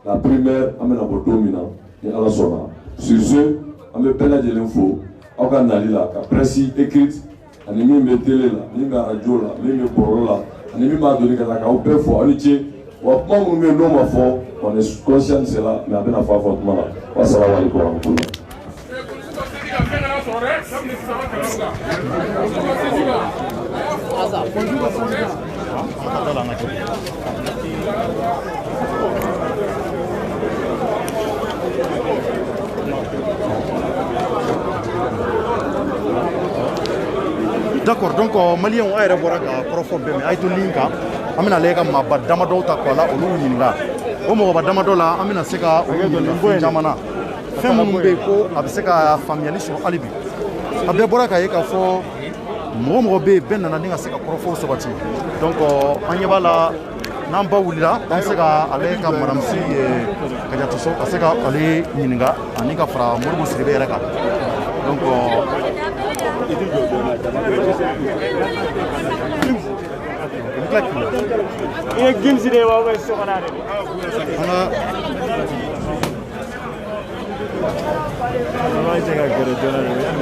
la primaire an bɛna bɔ don min na ni ala sɔnna sur ce an bɛ bɛɛ lajɛlen fo aw ka nali la ka presse écrite ani min bɛ télé la min bɛ radio la min bɛ bɔlɔlɔ la ani min b'a donni ka taa k'aw bɛɛ fo aw ni ce wa kuma minnu bɛ yen n'o ma fɔ on est conscient de cela mais a bɛna fɔ a fɔ tuma la wasalaamu aleykum wa rahmatulah. D'accord, donc Malien a yɛrɛ bɔra ka kɔrɔfɔ bɛɛ mɛn a ye to nin kan an bɛna lajɛ ka maaba damadɔw ta kɔ a la olu ɲininka o mɔgɔba damadɔ la an bɛna se ka olu ɲininka fɛn caman na fɛn minnu bɛ yen ko a bɛ se ka faamuyali sɔrɔ hali bi a bɛɛ bɔra k'a ye k'a fɔ mɔgɔ mɔgɔ bɛ yen bɛɛ nana ni ka se ka kɔrɔfɔw sabati donc an ɲɛ b'a la n'an ba wulila an bɛ se ka ale ka madame Si Kadiatoso ka se ka ale ɲininka ani ka fara Modibo Sidibe yɛrɛ kan donc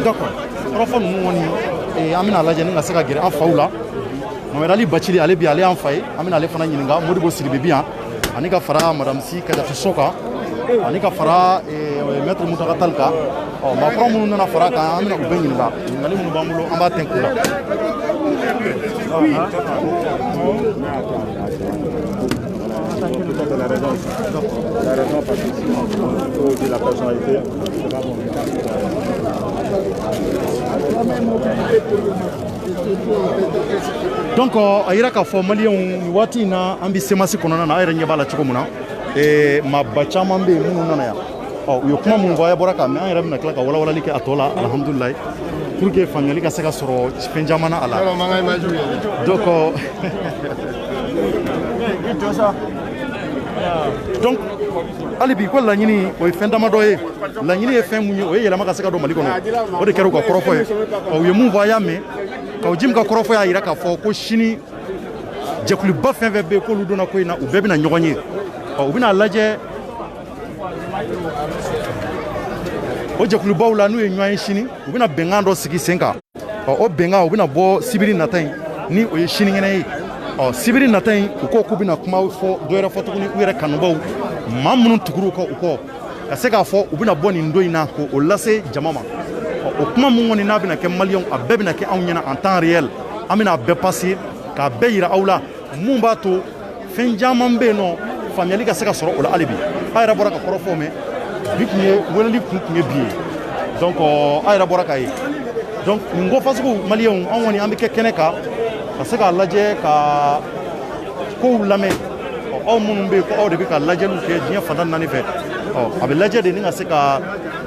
d'accord kɔrɔfɔ ninnu kɔni an bɛna lajɛ ni ka se ka gɛrɛ an faw la Mohamed Ali Bacili ale bi ale y'an fa ye an bɛna ale fana ɲininka Modibo Sidibe bi yan ani ka fara madame Si Kadiatoso kan ani ka fara maître Moutaka Tall kan maakɔrɔ minnu nana fara kan an bɛna u bɛɛ ɲininka ɲininkali minnu b'an bolo an b'a tɛnku la. La personnalité. Donc a yira k'a fɔ maliyɛnw nin waati in na an bɛ semasi kɔnɔna na an yɛrɛ ɲɛ b'a la cogo min na maaba caman bɛ yen minnu nana yan u ye kuma minnu fɔ a bɔra kan mɛ an yɛrɛ bɛna tila ka walawalali kɛ a tɔ la alhamdulilayi pour que faamuyali ka se ka sɔrɔ fɛn caman na a la donc hali bi ko laɲini o ye fɛn damadɔ ye laɲini ye fɛn mun ye o ye yɛlɛma ka se ka don Mali kɔnɔ o de kɛra u ka kɔrɔfɔ ye u ye mun fɔ a y'a mɛn ka Jim ka kɔrɔfɔ y'a yira k'a fɔ ko sini jɛkuluba fɛn fɛn bɛ yen k'olu donna ko in na u bɛɛ bɛna ɲɔgɔn ye u bɛna lajɛ o jɛkulubaw la n'u ye ɲɔgɔn ye sini u bɛna bɛnkan dɔ sigi sen kan o bɛnkan u bɛna bɔ sibiri nata in ni o ye sinikɛnɛ ye sibiri nata in u ko k'u bɛna kuma fɔ dɔ wɛrɛ fɔ tuguni u yɛrɛ kanubaw maa minnu tugur'u kɔ u kɔ ka se k'a fɔ u bɛna bɔ nin don in na k'o lase jama ma o kuma mun kɔni n'a bɛna kɛ maliyɛnw a bɛɛ bɛna kɛ anw ɲɛna en temps réel an bɛna a bɛɛ passer k'a bɛɛ yira aw la mun b'a to fɛn caman bɛ yen nɔ faamuyali ka se ka sɔrɔ o la hali bi a yɛrɛ bɔra ka kɔrɔfɔw mɛn bi tun ye weleli kun ye bi ye donc a yɛrɛ bɔra k'a ye donc nin ko fasugu maliyɛnw anw kɔni an bɛ kɛ kɛnɛ kan ka se k'a lajɛ ka kow lamɛn aw minnu bɛ yen ko aw de bɛ ka lajɛliw kɛ diɲɛ fan tan ni naani fɛ a bɛ lajɛ de ni ka se ka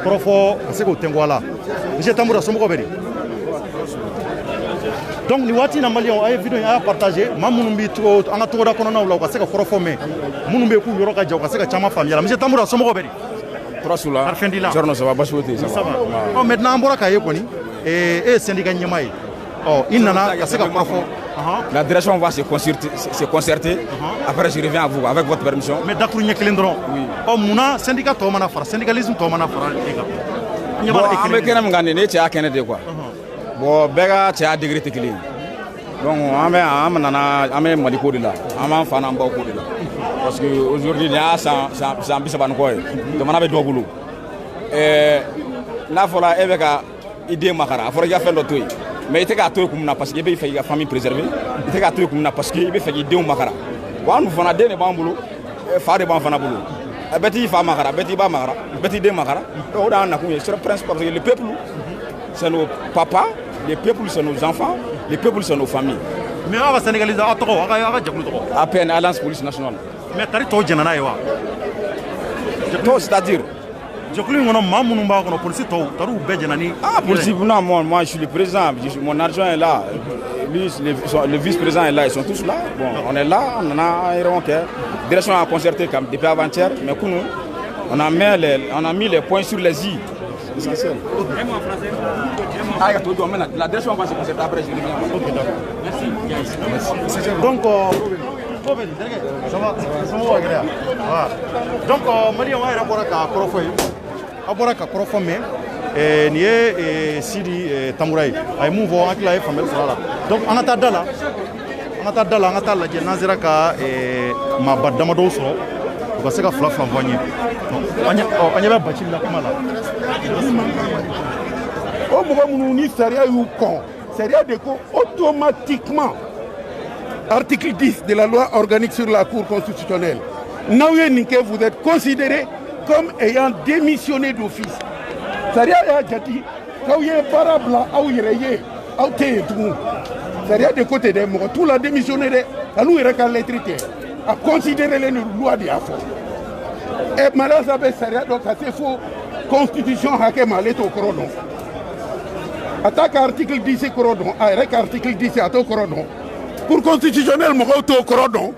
kɔrɔfɔ ka se k'o tɛnku a la monsieur Tamboura somɔgɔw bɛ di donc nin waati in na maliyɛnw a ye video in a y'a partager maa minnu bɛ an ka togoda kɔnɔnaw la u ka se ka kɔrɔfɔ mɛn minnu bɛ yen k'u yɔrɔ ka jan u ka se ka caman faamuya la monsieur Tamboura somɔgɔw bɛ di Turasula Jorno ça va basi foyi tɛ yen ça va maintenant an bɔra k'a ye kɔni e ye syndicat ɲɛmaa ye il nana ka se ka kɔrɔfɔ. La direction va se concerter. Après, je reviens à vous avec votre permission. Mais d'accord, il y a quelqu'un d'autre. Mouna syndicat tomana fara, syndicalisme tomana fara. Bon, avec quelqu'un qui a gagné, tu as gagné quoi. Bon, Bega, tu as degré technique. Donc, on a Maliko de là, on a Fana Mboko de là. Parce qu'aujourd'hui, il y a ça un peu de quoi. Donc, on avait deux boulots. Là, il faut la idée makara, il faut y faire l'autre. Mais il y a tout parce qu'il y a une famille préservée. Il y a tout parce qu'il y a une idée makara. Quand nous faisons des bambous, faire des bambous. Betty fa makara, Betty ba makara, Betty de makara. On a c'est le principe parce que le peuple, c'est nos papas, le peuple, c'est nos enfants, le peuple, c'est nos familles. Mais on va sénégaliser à peine Alliance Police Nationale. Mais tu as dit que c'est-à-dire ah, non, moi je suis le président, mon argent est là, lui, le vice-président est là, ils sont tous là. Bon, on est là, on a la direction a concerté comme depuis avant-hier, mais pour nous, on a mis les points sur les i. C'est essentiel. La direction va se concerter après, je reviens. Ok, d'accord. Merci. Donc, ça va agréable. Donc, Mali, on va avoir un corofo. Abora ka korofo me ni ye Sidi Tamboura ye ay mun fɔ an tila ye famille sɔrɔ la donc an ka taa da la an ka taa lajɛ n'an sera ka maaba damadɔw sɔrɔ u ka se ka fila fɔ an ye an ɲɛ bɛ Bacili la kuma la o mɔgɔ minnu ni sariya y'u kɔn sariya de ko automatiquement article 10 de la loi organique sur la Cour constitutionnelle n'aw ye nin kɛ vous êtes considéré comme ayant démissionné d'office. Saria ya jati kaw ye bara bla aw yere ye aw te tugu. Saria de côté des mo tout la démissionné de alu yere ka lettre a considérer les lois de afo. Et malasa be saria donc c'est faux constitution hake maleto korodon. Attaque article 10 korodon, avec article 10 ato korodon. Pour constitutionnel mo to korodon.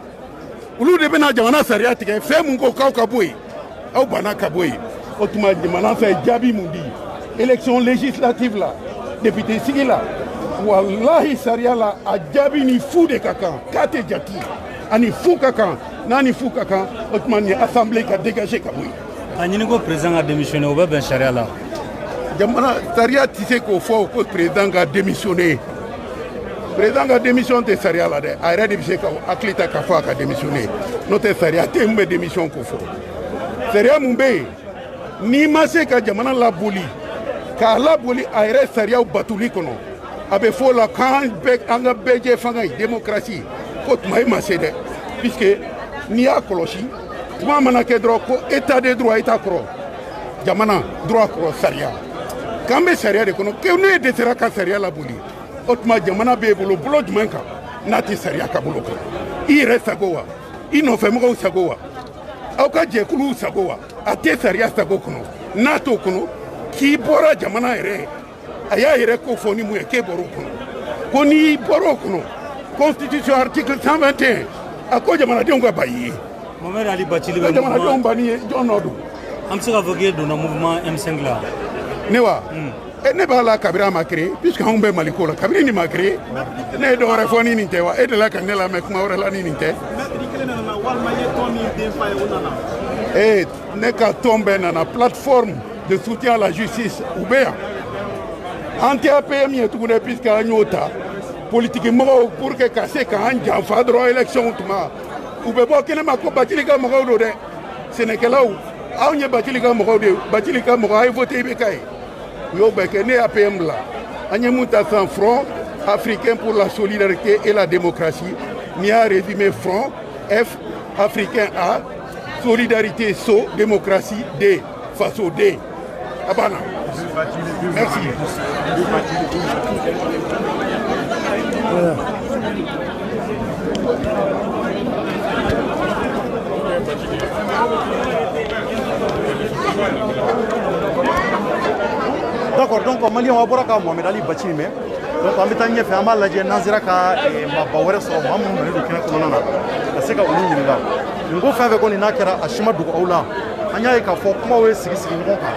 Ulu de bena jamana saria tike fe mun ko kaw kaboy. Au Banakaboy, automatiquement, fait Djabi Moundi, élection législative là, député Sigui là, Wallahi Saria là, a Djabi ni fou de Kakan, Kate Djaki, ani fou Kakan, nani fou Kakan, automatiquement, assemblée qui a dégagé Kaboy. Le président a démissionné au Ben Charia là. Jamana Saria, tu sais qu'au fond, le président a démissionné. Le président a démissionné de Saria là, arrête de dire qu'Aklita Kafa a démissionné. Notre Saria, tu as une démission qu'au fond. sariya mun bɛ yen n'i ma se ka jamana laboli k'a laboli a yɛrɛ sariyaw batuli kɔnɔ a bɛ fɔ o la k'an ka bɛɛ jɛ fanga ye démocratie ko tuma e ma se dɛ puisque n'i y'a kɔlɔsi tuma mana kɛ dɔrɔn ko état de droit état kɔrɔ jamana droit kɔrɔ sariya k'an bɛ sariya de kɔnɔ ko ne dɛsɛra ka sariya laboli o tuma jamana b'e bolo bolo jumɛn kan n'a tɛ sariya ka bolo kɔnɔ i yɛrɛ sago wa i nɔfɛmɔgɔw sago wa aw ka jɛkuluw sago wa a tɛ sariya sago kɔnɔ n'a t'o kɔnɔ k'i bɔra jamana yɛrɛ a y'a yɛrɛ ko fɔ ni mun ye k'e bɔr'o kɔnɔ ko n'i bɔr'o kɔnɔ constitution article 121 a ko jamanadenw ka ban i ye Mohamed Ali Bacili bɛ jamanadenw ban ni ye jɔn nɔ don an bɛ se k'a fɔ k'e donna mouvement M5 la ne wa ne b'a la kabiri a ma créé puisque anw bɛ Mali ko la kabiri nin ma créé ne ye dɔ wɛrɛ fɔ ni nin tɛ wa e delila ka ne lamɛn kuma wɛrɛ la ni nin tɛ ne ka tɔn bɛɛ nana plateforme de soutien à la justice u bɛ yan an tɛ APM ye tuguni puisque an y'o ta politique mɔgɔw pour que ka se k'an janfa dɔrɔn élection tuma u bɛ bɔ kɛnɛ ma ko Bacili ka mɔgɔw don dɛ sɛnɛkɛlaw aw ye Bacili ka mɔgɔw de ye Bacili ka mɔgɔ a ye voté IBK ye u y'o bɛɛ kɛ ne ye APM la an ye mun ta sisan Front africain pour la solidarité et la démocratie n'i y'a résumé Front F africain A solidarité So démocratie D faso D a banna merci. D'accord, donc Mali on bɔra ka Mohamed Ali Bacili mɛn donc an bɛ taa ɲɛfɛ an b'a lajɛ n'an sera ka maaba wɛrɛ sɔrɔ maa minnu nalen don kɛnɛ kɔnɔna na ka se ka olu ɲininka nin ko fɛn fɛn kɔni n'a kɛra a si ma dogo aw la an y'a ye k'a fɔ kumaw ye sigi ɲɔgɔn kan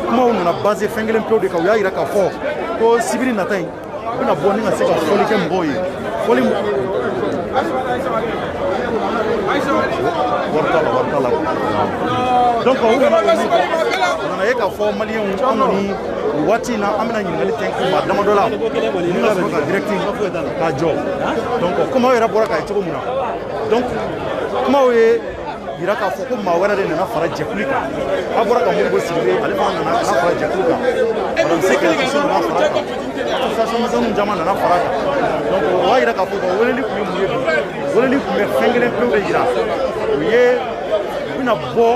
kumaw nana basé fɛn kelen pewu de kan u y'a yira k'a fɔ ko sibiri nata in u bɛna bɔ ni ka se ka fɔli kɛ mɔgɔw ye fɔli wari t'a la donc u nana o min fɔ u nana ye k'a fɔ maliyɛnw an kɔni nin waati in na an bɛna ɲininkali tɛnku maa damadɔ la ni ka sɔrɔ ka direct k'a jɔ donc kumaw yɛrɛ bɔra k'a ye cogo min na donc kumaw ye yira k'a fɔ ko maa wɛrɛ de nana fara jɛkulu kan a bɔra ka Modibo Sidibe ale fana nana fara jɛkulu kan madame Seke Association nana fara kan association misɛnninw caman nana fara kan donc o b'a yira k'a fɔ ko weleli tun ye mun ye bi weleli tun bɛ fɛn kelen pewu de yira o ye u bɛna bɔ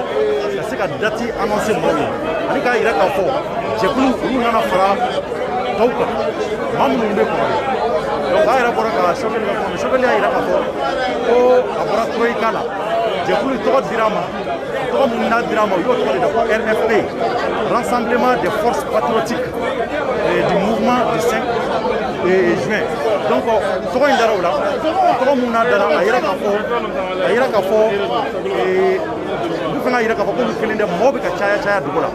ka se ka date annoncer mɔgɔw ye ani k'a yira k'a fɔ jɛkulu olu nana fara tɔw kan maa minnu bɛ kɔrɔ donc a yɛrɛ bɔra ka Choguel ka fɔ Choguel y'a yira k'a fɔ ko a bɔra Troïka la jɛkulu tɔgɔ dira ma tɔgɔ min n'a dira ma u y'o tɔgɔ de da ko RFP Rassemblement des forces patriotiques du mouvement du 5 juin donc tɔgɔ in dara o la tɔgɔ min n'a dara a yira k'a fɔ olu fana yira k'a fɔ k'olu kelen tɛ mɔgɔw bɛ ka caya dugu la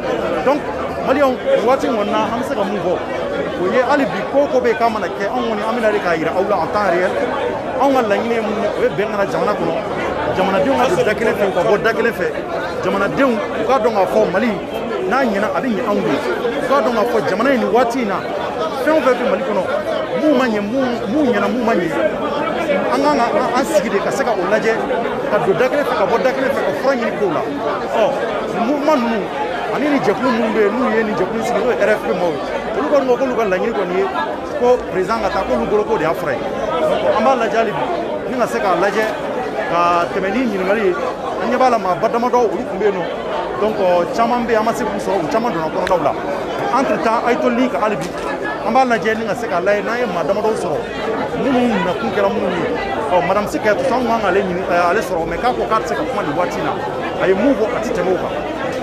donc maliyɛnw nin waati in kɔni na an bɛ se ka mun fɔ o ye hali bi ko bɛ yen k'a mana kɛ anw kɔni an bɛna de k'a yira aw la en temps réel anw ka laɲini ye mun ye o ye bɛn kana jamana kɔnɔ jamanadenw ka don da kelen fɛ u ka bɔ da kelen fɛ jamanadenw u k'a dɔn k'a fɔ Mali n'a ɲɛna a bɛ ɲɛ anw de u k'a dɔn k'a fɔ jamana in nin waati in na fɛn o fɛn bɛ Mali kɔnɔ mun ma ɲɛ mun ɲɛna mun ma ɲɛ an kan ka an sigi de ka se ka o lajɛ ka don da kelen fɛ ka bɔ da kelen fɛ ka fura ɲini kow la nin mouvement ninnu ani ni jɛkulu minnu bɛ yen n'u ye nin jɛkulu sigi n'o ye RFP maaw ye olu kɔni ko k'olu ka laɲini kɔni ye ko président ka taa k'olu bolo k'o de y'a fura ye donc an b'a lajɛ hali bi ni ka se k'a lajɛ ka tɛmɛ ni ɲininkali ye an ɲɛ b'a la maa ba damadɔ olu tun bɛ yen nɔ donc caman bɛ yen an ma se k'u sɔrɔ u caman donna kɔnɔdaw la entre temps a ye to ligne kan hali bi an b'a lajɛ ni ka se k'a lajɛ n'an ye maa damadɔw sɔrɔ minnu nakun kɛra minnu ye madame Seke tout ça an kan k'ale sɔrɔ mais k'a ko k'a tɛ se ka kuma nin waati in na a ye mun fɔ a tɛ tɛmɛ o kan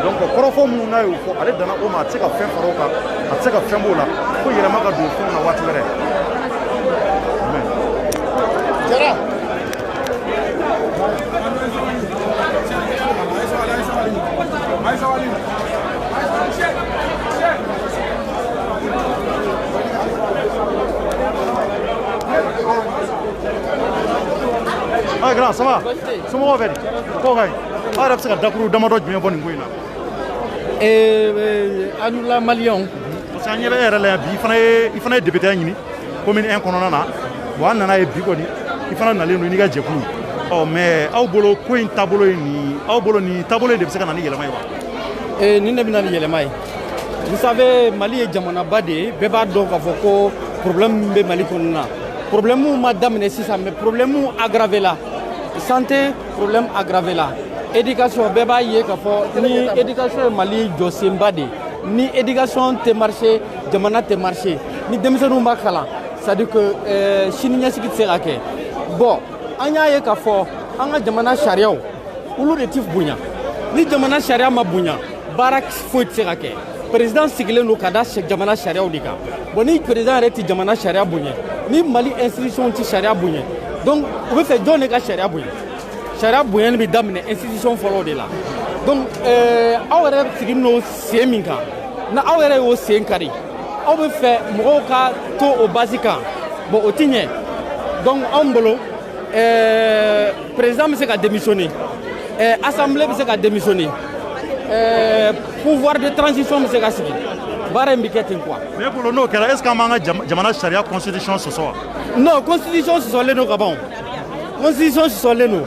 donc kɔrɔfɔ minnu n'a y'o fɔ ale danna o ma a tɛ se ka fɛn fara o kan a tɛ se ka fɛn b'o la fo yɛlɛma ka don fɛnw na waati wɛrɛ Jara ah grand ça va somɔgɔw bɛ di ko ka ɲi aw yɛrɛ bɛ se ka dakuru damadɔ jumɛn bɔ nin ko in na an la maliyɛnw parce que an ɲɛ bɛ e yɛrɛ la yan bi i fana ye député ɲini commune 1 kɔnɔna na bon an nana ye bi kɔni i fana nalen don n'i ka jɛkulu Oh, mais aw bolo ko in tabolo ni aw bolo ni tabolo de se ka na ni yɛlɛma ye wa? Ni ne bɛna ni yɛlɛma ye. Vous savez, Mali ye jamanaba de ye, bɛɛ b'a dɔn k'a fɔ ko problème min bɛ Mali kɔnɔ na. Problème ma daminɛ sisan, mais problème aggravé la. Santé, problème aggravé la. Éducation, bɛɛ b'a ye k'a fɔ ni éducation ye Mali jɔsenba de ye. Ni éducation tɛ marché, jamana tɛ marché. Ni denmisɛnninw b'a kalan, c'est-à-dire que sini ɲɛsigi tɛ se ka kɛ. Bon, an y'a ye k'a fɔ an ka jamana sariyaw olu de ti bonya. Ni jamana sariya ma bonya, baara foyi tɛ se ka kɛ. Président sigilen don ka da jamana sariyaw de kan. Bon ni président yɛrɛ ti jamana sariya bonya, ni Mali institution ti sariya bonya, donc u bɛ fɛ jɔn de ka sariya bonya? Sariya bonyani bɛ daminɛ institution fɔlɔ de la. Donc aw yɛrɛ sigilen don sen min kan, na aw yɛrɛ y'o sen kari, aw bɛ fɛ mɔgɔw ka to o base kan. Bon o ti ɲɛ. Donc anw bolo président bɛ se ka démissionner, assemblée bɛ se ka démissionner, pouvoir de transition bɛ se ka sigi. Baara in bɛ kɛ ten quoi. Mais bolo n'o kɛra, est-ce que an b'an ka jamana sariya constitution sɔsɔ wa? Non, constitution sɔsɔlen don ka ban. Constitution sɔsɔlen don.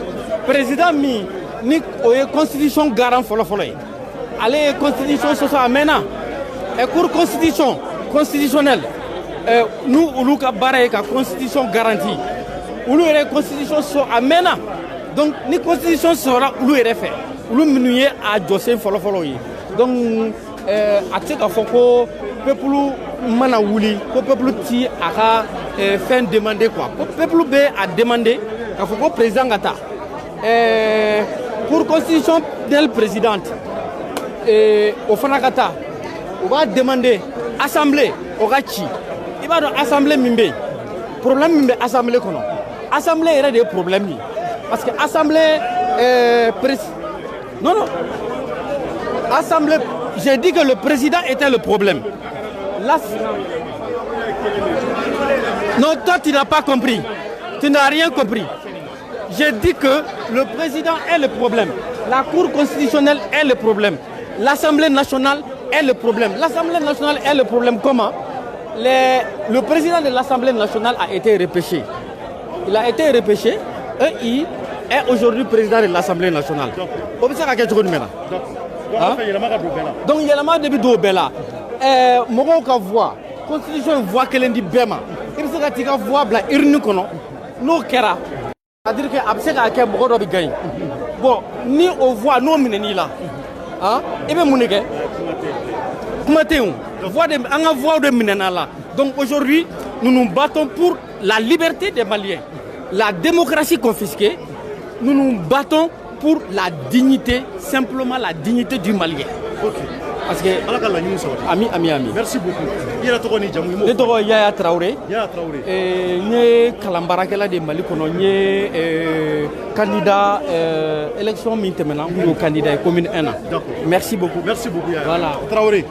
Président min ni o ye constitution garant fɔlɔ-fɔlɔ ye, ale ye constitution sɔsɔ a mɛnna. Cour constitution constitutionnelle n'u olu ka baara ye ka constitution garantie. Olu yɛrɛ constitution sɔsɔ a mɛnna. Donc ni constitution sɔrɔla olu yɛrɛ fɛ, olu minnu ye a jɔsen fɔlɔ-fɔlɔ ye. Donc a tɛ se k'a fɔ ko peuple mana wuli, ko peuple ti a ka fɛn demander quoi. Ko peuple bɛ a demander k'a fɔ ko président ka taa. Pour constitutionnelle présidente, au fana ka taa, o b'a demander assemblée o ka ci. I b'a dɔn assemblée min bɛ yen, problème min bɛ assemblée kɔnɔ, assemblée yɛrɛ de ye problème ye. Parce que assemblée non non, assemblée, j'ai dit que le président était le problème. Là, non, toi tu n'as pas compris, tu n'as rien compris. J'ai dit que le président est le problème, la Cour constitutionnelle est le problème, l'Assemblée nationale est le problème. L'Assemblée nationale est le problème comment? Le président de l'Assemblée nationale a été repêché. Il a été repêché et il est aujourd'hui président de l'Assemblée nationale. Donc il y a de do bela. Mɔgɔw ka voix, constitution voix kelen di bɛɛ ma. I bɛ se ka t'i ka voix bila urne kɔnɔ. N'o kɛra, c'est-à-dire que a bɛ se ka kɛ mɔgɔ dɔ bɛ gagner. Bon, ni o voix n'o minɛn'i la, i bɛ mun de kɛ? Kuma tɛ yen o. Voix de an ka voix de minɛna la. Donc aujourd'hui, nous nous battons pour la liberté des Maliens, la démocratie confisquée. Nous nous battons pour la dignité, simplement la dignité du Malien. Ok. Parce que ami. Merci beaucoup. Il y a trop de jamu. Ne tɔgɔ Yaya Traoré. Yaya Traoré. N ye kalanbaarakɛla de Mali kɔnɔ. N ye candidat élection min tɛmɛna. N y'o candidat ye commune 1 na. D'accord. Merci beaucoup. Merci beaucoup Yaya. Voilà. Traoré.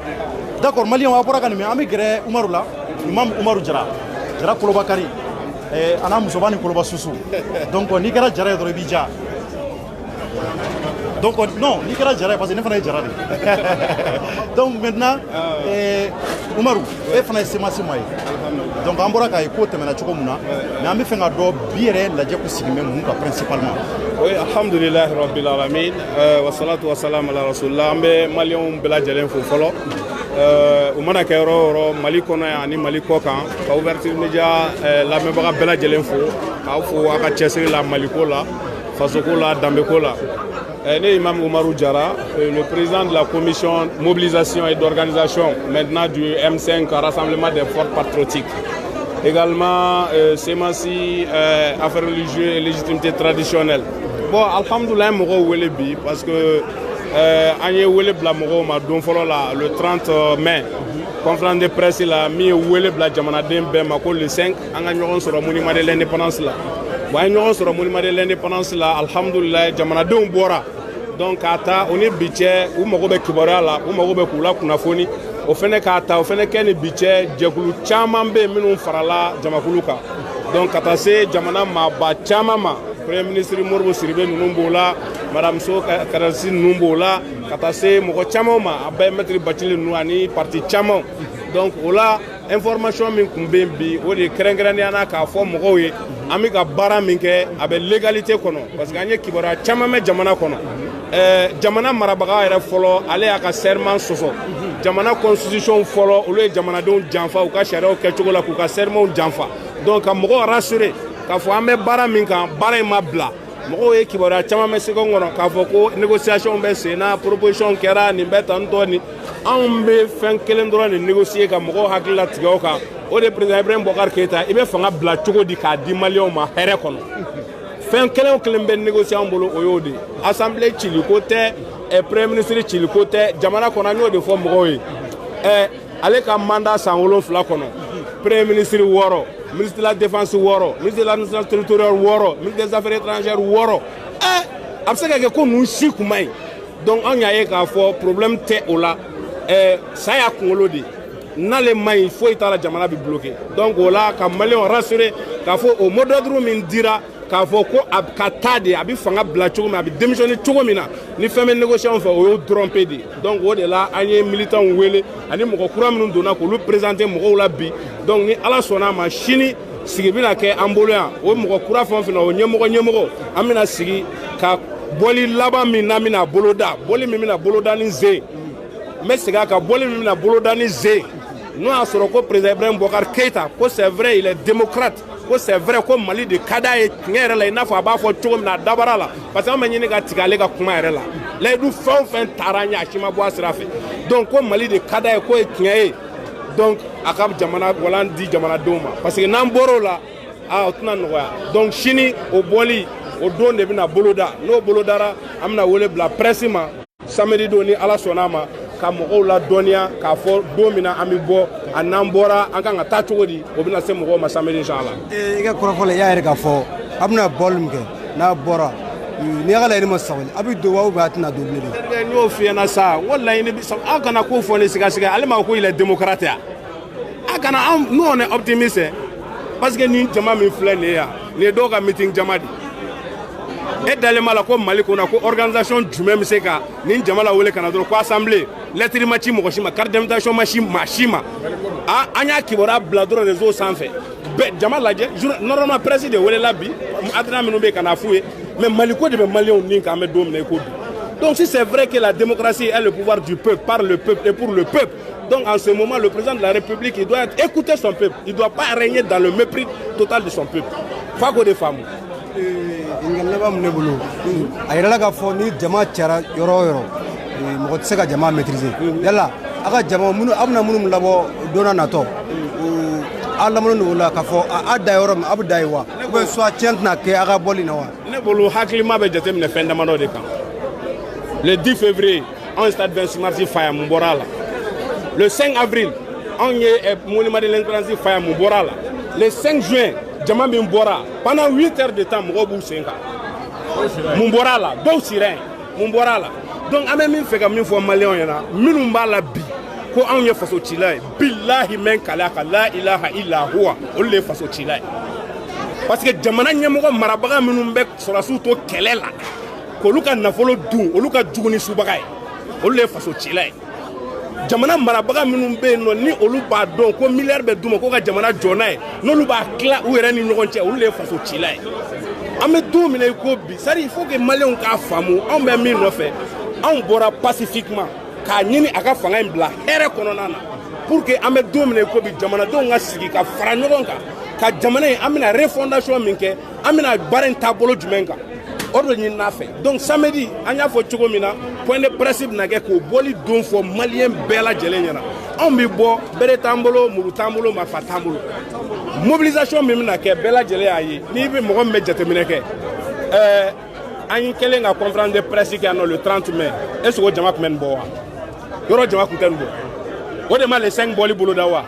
D'accord. Malien a bɔra ka nin mɛn. An bɛ gɛrɛ Umaru la. Imam Umaru Jara. Jara Koloba Kari. Ana musoba ni Koloba Susu. Donc n'i kɛra Jara ye dɔrɔn i b'i ja. Donc non, n'i kɛra Jara ye parce que ne fana ye Jara de. Donc maintenant, Umaru, e fana ye sema ye. Donc an bɔra k'a ye ko tɛmɛna cogo min na, mais an bɛ fɛ ka dɔn bi yɛrɛ lajɛ ko sigi bɛ mun kan principalement. Oui, alhamdulillah rabbil alamin, wa salatu wa salam ala rasulillah. An bɛ maliyɛnw bɛɛ lajɛlen fo fɔlɔ. U mana kɛ yɔrɔ o yɔrɔ Mali kɔnɔ yan ani Mali kɔ kan, ka ouverture média lamɛnbaga bɛɛ lajɛlen fo, k'aw fo a ka cɛsiri la Maliko la, fasoko la, danbeko la. Né Imam Umaru Jara, le président de la commission mobilisation et d'organisation maintenant du M5 Rassemblement des forces patriotiques. Également Semassi, affaires religieuses et légitimité traditionnelle. Bon, alhamdoulilah, mɔgɔw wele bi parce que an ye wele bila mɔgɔw ma don fɔlɔ la le 30 mai. Conférence de presse la min ye wele bila jamanaden bɛɛ ma ko le 5 an ka ɲɔgɔn sɔrɔ monument de l'indépendance la. Bon, an ye ɲɔgɔn sɔrɔ monument de l'indépendance la alhamdoulilah jamanadenw bɔra. Donc k'a ta o ni bi cɛ u mago bɛ kibaruya la u mago bɛ k'u la kunnafoni o fɛnɛ k'a ta o fɛnɛ kɛ ni bi cɛ jɛkulu caman bɛ yen minnu farala jamakulu kan. Donc ka taa se jamana maaba caman ma premier ministre Modibo Sidibe ninnu b'o la madame So Karasi ninnu b'o la ka taa se mɔgɔ caman ma a bɛɛ maître Bacili ninnu ani parti caman. Donc o la information min kun bɛ bi o de kɛrɛnkɛrɛnnenya na k'a fɔ mɔgɔw ye an bɛ ka baara min kɛ a bɛ légalité kɔnɔ parce que an ye kibaruya caman mɛn jamana kɔnɔ jamana marabaga yɛrɛ fɔlɔ ale y'a ka serment sɔsɔ jamana constitution fɔlɔ olu ye jamanadenw janfa u ka sariyaw kɛcogo la k'u ka sermentw janfa donc ka mɔgɔw rassurer k'a fɔ an bɛ baara min kan baara in ma bila mɔgɔw ye kibaruya caman mɛn seconde kɔnɔ k'a fɔ ko négociation bɛ sen na proposition kɛra nin bɛ tan tɔ nin anw bɛ fɛn kelen dɔrɔn de négocier ka mɔgɔw hakili latigɛ o kan o de président Ibrahim Boubacar Keïta i bɛ fanga bila cogo di k'a di maliyɛnw ma hɛrɛ kɔnɔ fɛn kelen o kelen bɛ négocier an bolo o y'o de assemblée ciliko tɛ premier ministre ciliko tɛ jamana kɔnɔ an y'o de fɔ mɔgɔw ye ale ka mandat san 7 kɔnɔ premier ministre 6 ministre de la défense 6 ministre de l'administration territoriale 6 ministre des affaires étrangères 6 a bɛ se ka kɛ ko ninnu si kun ma ɲi donc anw y'a ye k'a fɔ problème tɛ o la sa y'a kunkolo de n'ale ma ɲi foyi t'a la jamana bɛ bloqué donc o la ka maliyɛnw rassurer k'a fɔ o mot d'ordre min dira k'a fɔ ko a ka taa de a bɛ fanga bila cogo min a bɛ démissionner cogo min na ni fɛn bɛ négocier anw fɛ o y'o trompé de donc o de la an ye militants wele ani mɔgɔ kura minnu donna k'olu présenter mɔgɔw la bi donc ni ala sɔnna ma sini sigi bɛna kɛ an bolo yan o mɔgɔ kura fɛn o fɛn na o ɲɛmɔgɔ an bɛna sigi ka bɔli laban min n'an bɛna boloda bɔli min bɛna boloda ni ze n bɛ segin a kan bɔli min bɛna boloda ni ze n'o y'a sɔrɔ ko président Ibrahim Boubacar Keïta ko c'est vrai il est démocrate ko c'est vrai ko Mali de ka d'a ye tiɲɛ yɛrɛ la i n'a fɔ a b'a fɔ cogo min na a dabara la parce que an bɛ ɲini ka tigɛ ale ka kuma yɛrɛ la layidu fɛn o fɛn taara ɲɛ a si ma bɔ a sira fɛ donc ko Mali de ka d'a ye k'o ye tiɲɛ ye donc a ka jamana walan di jamanadenw ma parce que n'an bɔra o la o tɛna nɔgɔya donc sini o bɔli o don de bɛna boloda n'o bolodara an bɛna wele bila presse ma samedi don ni ala sɔnna a ma ka mɔgɔw la dɔnniya k'a fɔ don min na an bɛ bɔ a n'an bɔra an kan ka taa cogo di o bɛna se mɔgɔw ma samedi inchallah i ka kɔrɔfɔli i y'a yɛrɛ k'a fɔ a bɛna bɔli min kɛ n'a bɔra ni ala yɛrɛ ma sabali a bɛ don wa ou bien a tɛna don bilen n y'o f'i ɲɛna sa o laɲini aw kana ko fɔ ni sigasɛgɛ ale ma ko il est démocrate yan a kana anw nous on est optimiste parce que nin jama min filɛ nin ye yan nin ye dɔw ka meeting jama de e dalen b'a la ko Mali kɔnɔ ko organisation jumɛn bɛ se ka nin jama la wele ka na dɔrɔn ko assemblée lettre ma ci mɔgɔ si ma carte d'invitation ma ci maa si ma an y'a kibaruya bila dɔrɔn réseau sanfɛ bɛɛ jama lajɛ normalement presse de welela bi adran minnu bɛ yen ka na f'u ye mais Mali ko de bɛ maliyɛnw nin kan an bɛ don min na i ko bi donc si c'est vrai que la démocratie est le pouvoir du peuple par le peuple et pour le peuple donc en ce moment le président de la République il doit écouter son peuple il doit pas régner dans le mépris total de son peuple fa ko de faamu nga laban mun ne bolo a yɛrɛ la k'a fɔ ni jama cayara yɔrɔ o yɔrɔ mɔgɔ tɛ se ka jama maîtriser yala a ka jama minnu a bɛna minnu labɔ don n'a natɔ a lamɔnen don o la k'a fɔ a da yɔrɔ min a bɛ da yen wa ou bien soit tiɲɛ tɛna kɛ a ka bɔli na wa. ne bolo hakilima bɛ jateminɛ fɛn damadɔ de kan le 10 février anw ye stade 26 mars fa yan mun bɔra a la le 5 avril anw ye monument de l'indépendance fa yan mun bɔra a la le 5 juin jama min bɔra pendant 8 heures de temps mɔgɔw b'u sen kan mun bɔra a la dɔw sira yen mun bɔra a la donc an bɛ min fɛ ka min fɔ maliyɛnw ɲɛna minnu b'a la bi ko anw ye faso cila ye bilahi mɛn kale a kan la ilaha illa huwa olu de ye faso cila ye parce que jamana ɲɛmɔgɔ marabaga minnu bɛ sɔrɔdasiw to kɛlɛ la k'olu ka nafolo dun olu ka jugu ni subaga ye olu de ye faso cila ye jamana marabaga minnu bɛ yen nɔ ni olu b'a dɔn ko miliyari bɛ d'u ma ko ka jamana jɔ n'a ye n'olu b'a tila u yɛrɛ ni ɲɔgɔn cɛ olu de ye faso cila ye an bɛ don min na i ko bi c'est à dire il faut que maliyɛnw k'a faamu anw bɛ min nɔfɛ anw bɔra pacifiquement k'a ɲini a ka fanga in bila hɛrɛ kɔnɔna na pour que an bɛ don min na i ko bi jamanadenw ka sigi ka fara ɲɔgɔn kan ka jamana in an bɛna refondation min kɛ an bɛna baara in taabolo jumɛn kan o de ɲinina fɛ donc samedi an y'a fɔ cogo min na point de presse bɛna kɛ k'o bɔli don fɔ maliyɛn bɛɛ lajɛlen ɲɛna anw bɛ bɔ bere t'an bolo muru t'an bolo marifa t'an bolo mobilisation min bɛna kɛ bɛɛ lajɛlen y'a ye n'i bɛ mɔgɔ min bɛ jateminɛ kɛ an ye kɛlen ka conférence de presse kɛ yan nɔ le 30 mai est ce que o jama tun bɛ nin bɔ wa yɔrɔ jama tun tɛ nin bɔ o de ma le 5 bɔli boloda wa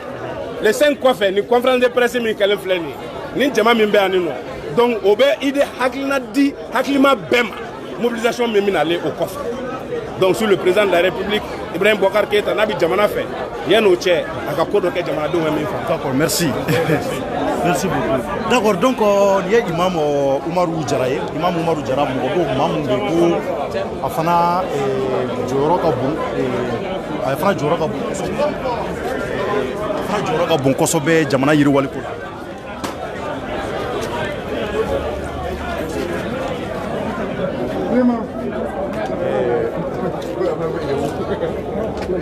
le 5 kɔfɛ ni conférence de presse min kɛlen filɛ nin ye ni jama min bɛ yan nin nɔ donc o bɛ idée hakilina di hakilima bɛɛ ma mobilisation min bɛna ale o kɔfɛ donc sur le président de la République Ibrahim Boubacar Keïta n'a bɛ jamana fɛ yan'o cɛ a ka ko dɔ kɛ jamanadenw ka min fɛ. D'accord, merci. Merci beaucoup. D'accord, donc il y a Imam Umaru Jara ye Imam Umaru Jara mɔgɔ ko maa mun bɛ ko a fana jɔyɔrɔ ka bon a fana jɔyɔrɔ ka bon ka jɔyɔrɔ ka bon kosɛbɛ jamana yiriwali ko la.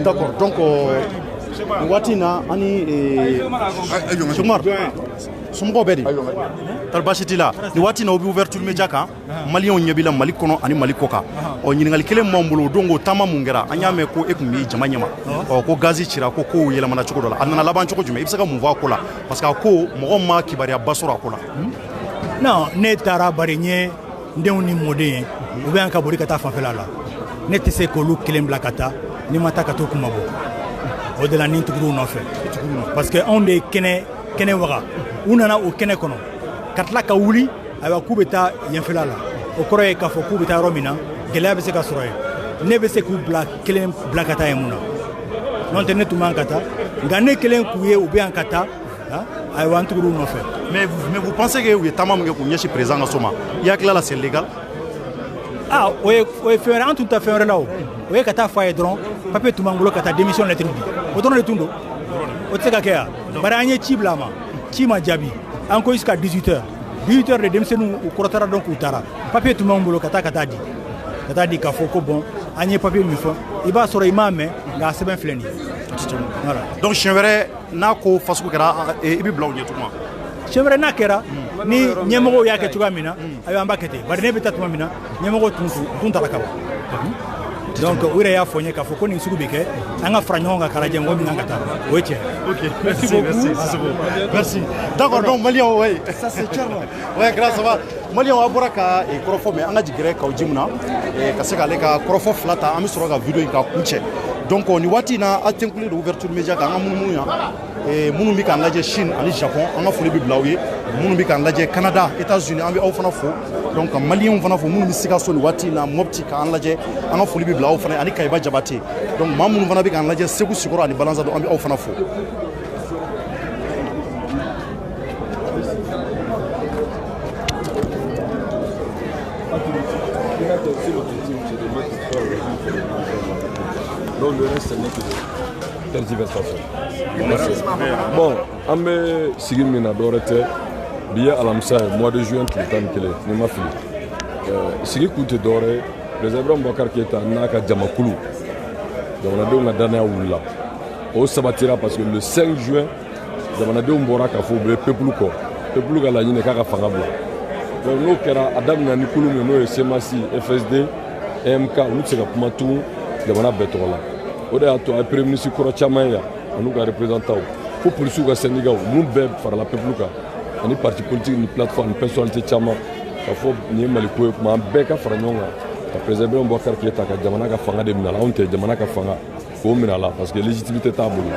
D'accord, donc waati na ani Sumar somɔgɔw bɛ di tari baasi t'i la ni waati na o bɛ ouverture média kan maliyɛnw ɲɛ b'i la Mali kɔnɔ ani Mali kɔ kan ɲininkali kelen min b'an bolo o don ko taama mun kɛra an y'a mɛn ko e tun bɛ jama ɲɛma ko gazi cira ko kow yɛlɛmana cogo dɔ la a nana laban cogo jumɛn i bɛ se ka mun fɔ a ko la parce que a ko mɔgɔw ma kibaruyaba sɔrɔ a ko la. non ne taara bari n ye n denw ni mɔden ye u bɛ yan ka boli ka taa fanfɛla la ne tɛ se k'olu kelen bila ka taa ni ma taa ka t'o kuma bɔ o de la ni tuguruw nɔfɛ parce que anw de ye kɛnɛ waga u nana o kɛnɛ kɔnɔ ka tila ka wuli ayiwa k'u bɛ taa yenfɛla la o kɔrɔ ye k'a fɔ k'u bɛ taa yɔrɔ min na gɛlɛya bɛ se ka sɔrɔ yen ne bɛ se k'u kelen bila ka taa yen mun na n'o tɛ ne tun b'an ka taa nka ne kelen k'u ye u bɛ yan ka taa ayiwa an tuguruw nɔfɛ. mais vous pensez que u ye taama min kɛ k'u ɲɛsin président ka so ma i hakili la c'est légal. o ye fɛn wɛrɛ an tun tɛ fɛn wɛrɛ la o ye ka taa fɔ a ye dɔrɔn papier tun b'an bolo ka taa démission lettre di o dɔrɔn de tun don o tɛ se ka kɛ yan bari an ye ci bila a ma ci ma jaabi an ko jusqu'à 18h de denmisɛnninw u kɔrɔtara dɔn k'u taara papier tun b'an bolo ka taa di k'a fɔ ko bon an ye papier min fɔ i b'a sɔrɔ i m'a mɛn nka a sɛbɛn filɛ nin ye. donc siɲɛ wɛrɛ n'a ko fasugu kɛra i bɛ bila u ɲɛ tuma. siɲɛ wɛrɛ n'a kɛra ni ɲɛmɔgɔw y'a kɛ cogoya min na ayiwa an b'a kɛ ten bari ne bɛ taa tuma min na ɲɛmɔgɔw tun taara ka ban donc u yɛrɛ y'a fɔ n ye k'a fɔ ko nin sugu bɛ kɛ an ka fara ɲɔgɔn kan ka lajɛ mɔgɔ min kan ka taa o ye tiɲɛ. ok merci beaucoup merci d'accord donc maliyɛnw oui ça c'est clair oui grâce ça va maliyɛnw a bɔra ka kɔrɔfɔ mɛn an ka jigin kaw ji mun na ka se k'ale ka kɔrɔfɔ fila ta an bɛ sɔrɔ ka video in ka kuncɛ donc nin waati in na a tɛnkulen don ouverture média kan an ka munumunu yan minnu bɛ k'an lajɛ Chine ani Japon an ka foli bɛ bila aw ye minnu bɛ k'an lajɛ Canada États-Unis an bɛ aw fana fo donc ka maliyɛnw fana fo minnu bɛ Sikaso nin waati in na Mopti k'an lajɛ an ka foli bɛ bila aw fana ani Kayiba Jabate donc maa minnu fana bɛ k'an lajɛ Segu Sikɔrɔ ani Balanza an bɛ aw fana fo. Donc le reste n'est que tergiversation. Bon, an bɛ sigi min na dɔwɛrɛ tɛ bi ye alamisa ye mois de juin tile 11 ni ma fili sigi kun tɛ dɔwɛrɛ ye président Ibrahim Boubacar Keïta n'a ka jamakulu jamanadenw ka danaya wulila o sabatira parce que le 5 juin jamanadenw bɔra k'a fɔ u bɛ peuple kɔ peuple ka laɲini k'a ka fanga bila donc n'o kɛra a daminɛ ni kulu min n'o ye CEMACI FSD EMK olu tɛ se ka kuma tugun jamana bɛɛ tɔgɔ la o de y'a to a ye premier ministre kɔrɔ caman ye yan an'u ka représentants fo polisiw ka syndicat ninnu bɛɛ farala peuple kan ani parti politique ni plateforme ni personnalité caman k'a fɔ nin ye maliko ye kuma an bɛɛ ka fara ɲɔgɔn kan ka président Ibrahim Boubacar Keïta ka jamana ka fanga de minɛ a la anw tɛ jamana ka fanga k'o minɛ a la parce que légitimité t'a bolo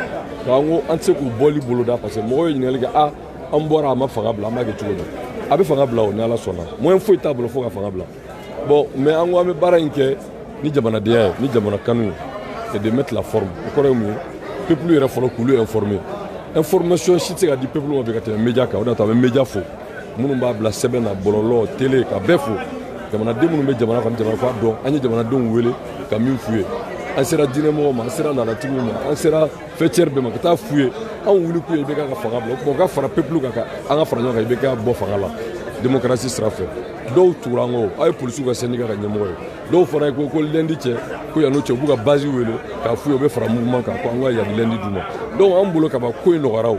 k'an ko an tɛ se k'u bɔli boloda parce que mɔgɔw ye ɲininkali kɛ an bɔra a ma fanga bila an b'a kɛ cogo di a bɛ fanga bila o ni Ala sɔnna moyen foyi t'a bolo fo ka fanga bila bon mais an ko an bɛ baara in kɛ ni jamanadenya ye ni jamana kanu ye c'est de mettre la forme o kɔrɔ ye mun ye peuple yɛrɛ fɔlɔ k'olu informer information si tɛ se ka di peuple ma bi ka tɛmɛ média kan o de y'a to a bɛ média fo minnu b'a bila sɛbɛn na bɔlɔlɔ télé ka bɛɛ fo jamanaden minnu bɛ jamana kɔnɔ jamana k'a dɔn an ye jamanadenw wele ka min f'u ye an sera diinɛmɔgɔw ma an sera laadatigiw ma an sera fêtière bɛɛ ma ka taa f'u ye an wuli k'u ye i bɛ k'a ka fanga bila o tuma o ka fara peuple kan an ka fara ɲɔgɔn kan i bɛ k'a bɔ fanga la démocratie sira fɛ dɔw tugura an kɔ aw ye polisiw ka syndicat ka ɲɛmɔgɔ ye dɔw fana ye ko lundi cɛ ko yan'o cɛ u b'u ka base wele k'a f'u ye u bɛ fara mouvement kan ko an ka yan lundi d'u ma donc an bolo ka ban ko in nɔgɔyara o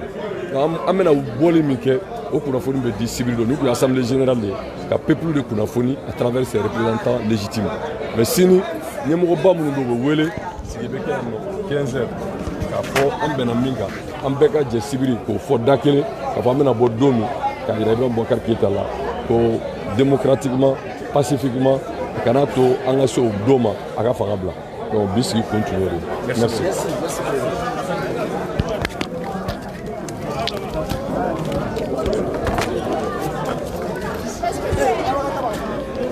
an bɛna bɔli min kɛ o kunnafoni bɛ di civil dɔ n'u kun ye assemblée générale de ye ka peuple de kunnafoni à travers ses représentants légitimes mais sini ɲɛmɔgɔba minnu bɛ u bɛ wele sigi bɛ kɛ yan nɔ 15 heures k'a fɔ an bɛnna min kan an bɛɛ ka jɛ sibiri k'o fɔ da kelen k'a fɔ an bɛna bɔ don min ka yira Ibrahim Boubacar Keïta la ko démocratiquement pacifiquement a kana to an ka se o don ma a ka fanga bila donc bi sigi kun tun y'o de ye merci.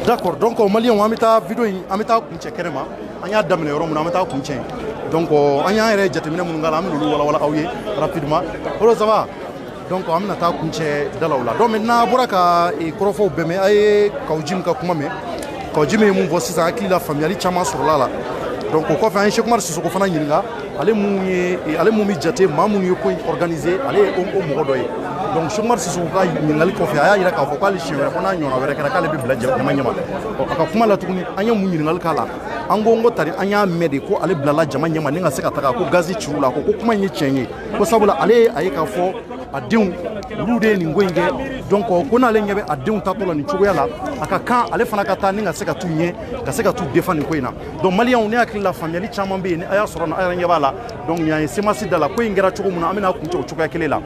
D'accord, donc maliyɛnw an bɛ taa video in an bɛ taa kuncɛ kɛnɛ ma an y'a daminɛ yɔrɔ min na an bɛ taa kuncɛ donc an y'an yɛrɛ jateminɛ minnu k'a la an bɛ n'olu walawala aw ye rapidement olo ça va donc an bɛna taa kuncɛ dalaw la donc maintenant a bɔra ka kɔrɔfɔw bɛɛ mɛn a ye Kawujim ka kuma mɛn Kawujim ye mun fɔ sisan hakili la faamuyali caman sɔrɔla a la donc o kɔfɛ an ye Cheikh Umar Sisoko fana ɲininka ale mun bi jate maa minnu ye ko in organisé ale ye o mɔgɔ dɔ ye donc Cheikh Oumar Sissoko ka ɲininkali kɔfɛ a y'a yira k'a fɔ k'ale siɲɛ wɛrɛ ko n'a ɲɔgɔnna wɛrɛ kɛra k'ale bɛ bila jama ɲɛma a ka kuma la tuguni an ye mun ɲininkali k'a la an ko tari an y'a mɛn de ko ale bilala jama ɲɛma ni ka se ka taga ko gazi ciru la ko kuma in ye tiɲɛ ye ko sabula ale a ye k'a fɔ a denw olu de ye nin ko in kɛ donc ko n'ale ɲɛ bɛ a denw tatɔ la nin cogoya la a ka kan ale fana ka taa ni ka se ka t'u ɲɛ ka se ka t'u défend nin ko in na donc maliyɛnw ne hakili la faamuyali caman bɛ yen ni a y'a sɔrɔ a yɛrɛ ɲɛ b'a la donc ɲan ye semasi da la ko in kɛra cogo min na an bɛna kun cɛ o cogoya kelen la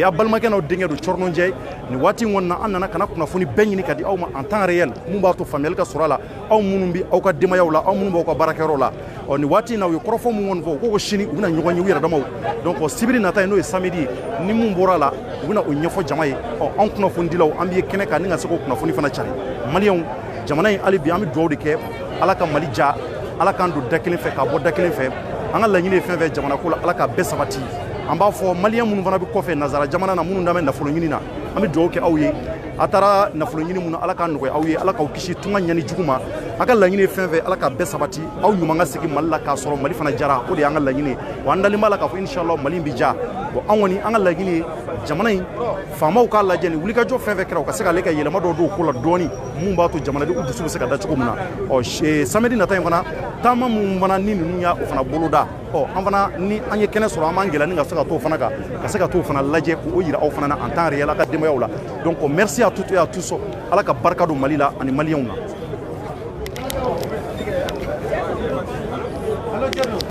a balimakɛ n'aw denkɛ don Cɔrɔnɔnjɛ nin waati in kɔni na an nana ka na kunnafoni bɛɛ ɲini ka di aw ma en temps réel mun b'a to faamuyali ka sɔrɔ a la aw minnu bɛ aw ka denbayaw la aw minnu b'aw ka baarakɛyɔrɔ la nin waati in na u ye kɔrɔfɔ mun kɔni fɔ ko sini u bɛna ɲɔgɔn ye u yɛrɛ damaw donc sibiri nata ye n'o ye samedi ye ni mun bɔra a la u bɛna o ɲɛfɔ jama ye anw kunnafonidilaw an bɛ kɛnɛ kan ni ka se k'o kunnafoni fana cari maliyɛnw jamana in hali bi an bɛ dugawu de kɛ ala ka Mali ja ala k'an don da kelen fɛ k'a bɔ da kelen fɛ an ka laɲini ye fɛn fɛn jamana ko la ala k'a bɛɛ sabati an b'a fɔ maliyɛn minnu fana bɛ kɔfɛ nazara jamana na minnu damɛ nafolo ɲini na an bɛ dugawu kɛ aw ye a taara nafolo ɲini minnu ala k'a nɔgɔya aw ye ala k'aw kisi tunga ɲani jugu ma a ka laɲini ye fɛn fɛn ala k'a bɛɛ sabati aw ɲuman ka segin Mali la k'a sɔrɔ Mali fana jara o de y'an ka laɲini ye wa an dalen b'a la k'a fɔ inshallah Mali in bɛ ja bon an kɔni an ka laɲini ye jamana in faamaw k'a lajɛ ni wulikajɔ fɛn fɛn kɛra u ka se k'ale ka yɛlɛma dɔw don o ko la dɔɔni mun b'a to jamanadenw dusu bɛ se ka da cogo min na samedi nata in fana taama mun fana ni ninnu y'a o fana boloda an fana ni an ye kɛnɛ sɔrɔ an b'an gɛlɛya ni ka se ka t'o fana kan ka se ka t'o fana lajɛ k'o yira aw fana na en temps réel a ka denbayaw la donc merci à toutes et à tous ala ka barika don Mali la ani maliyɛnw na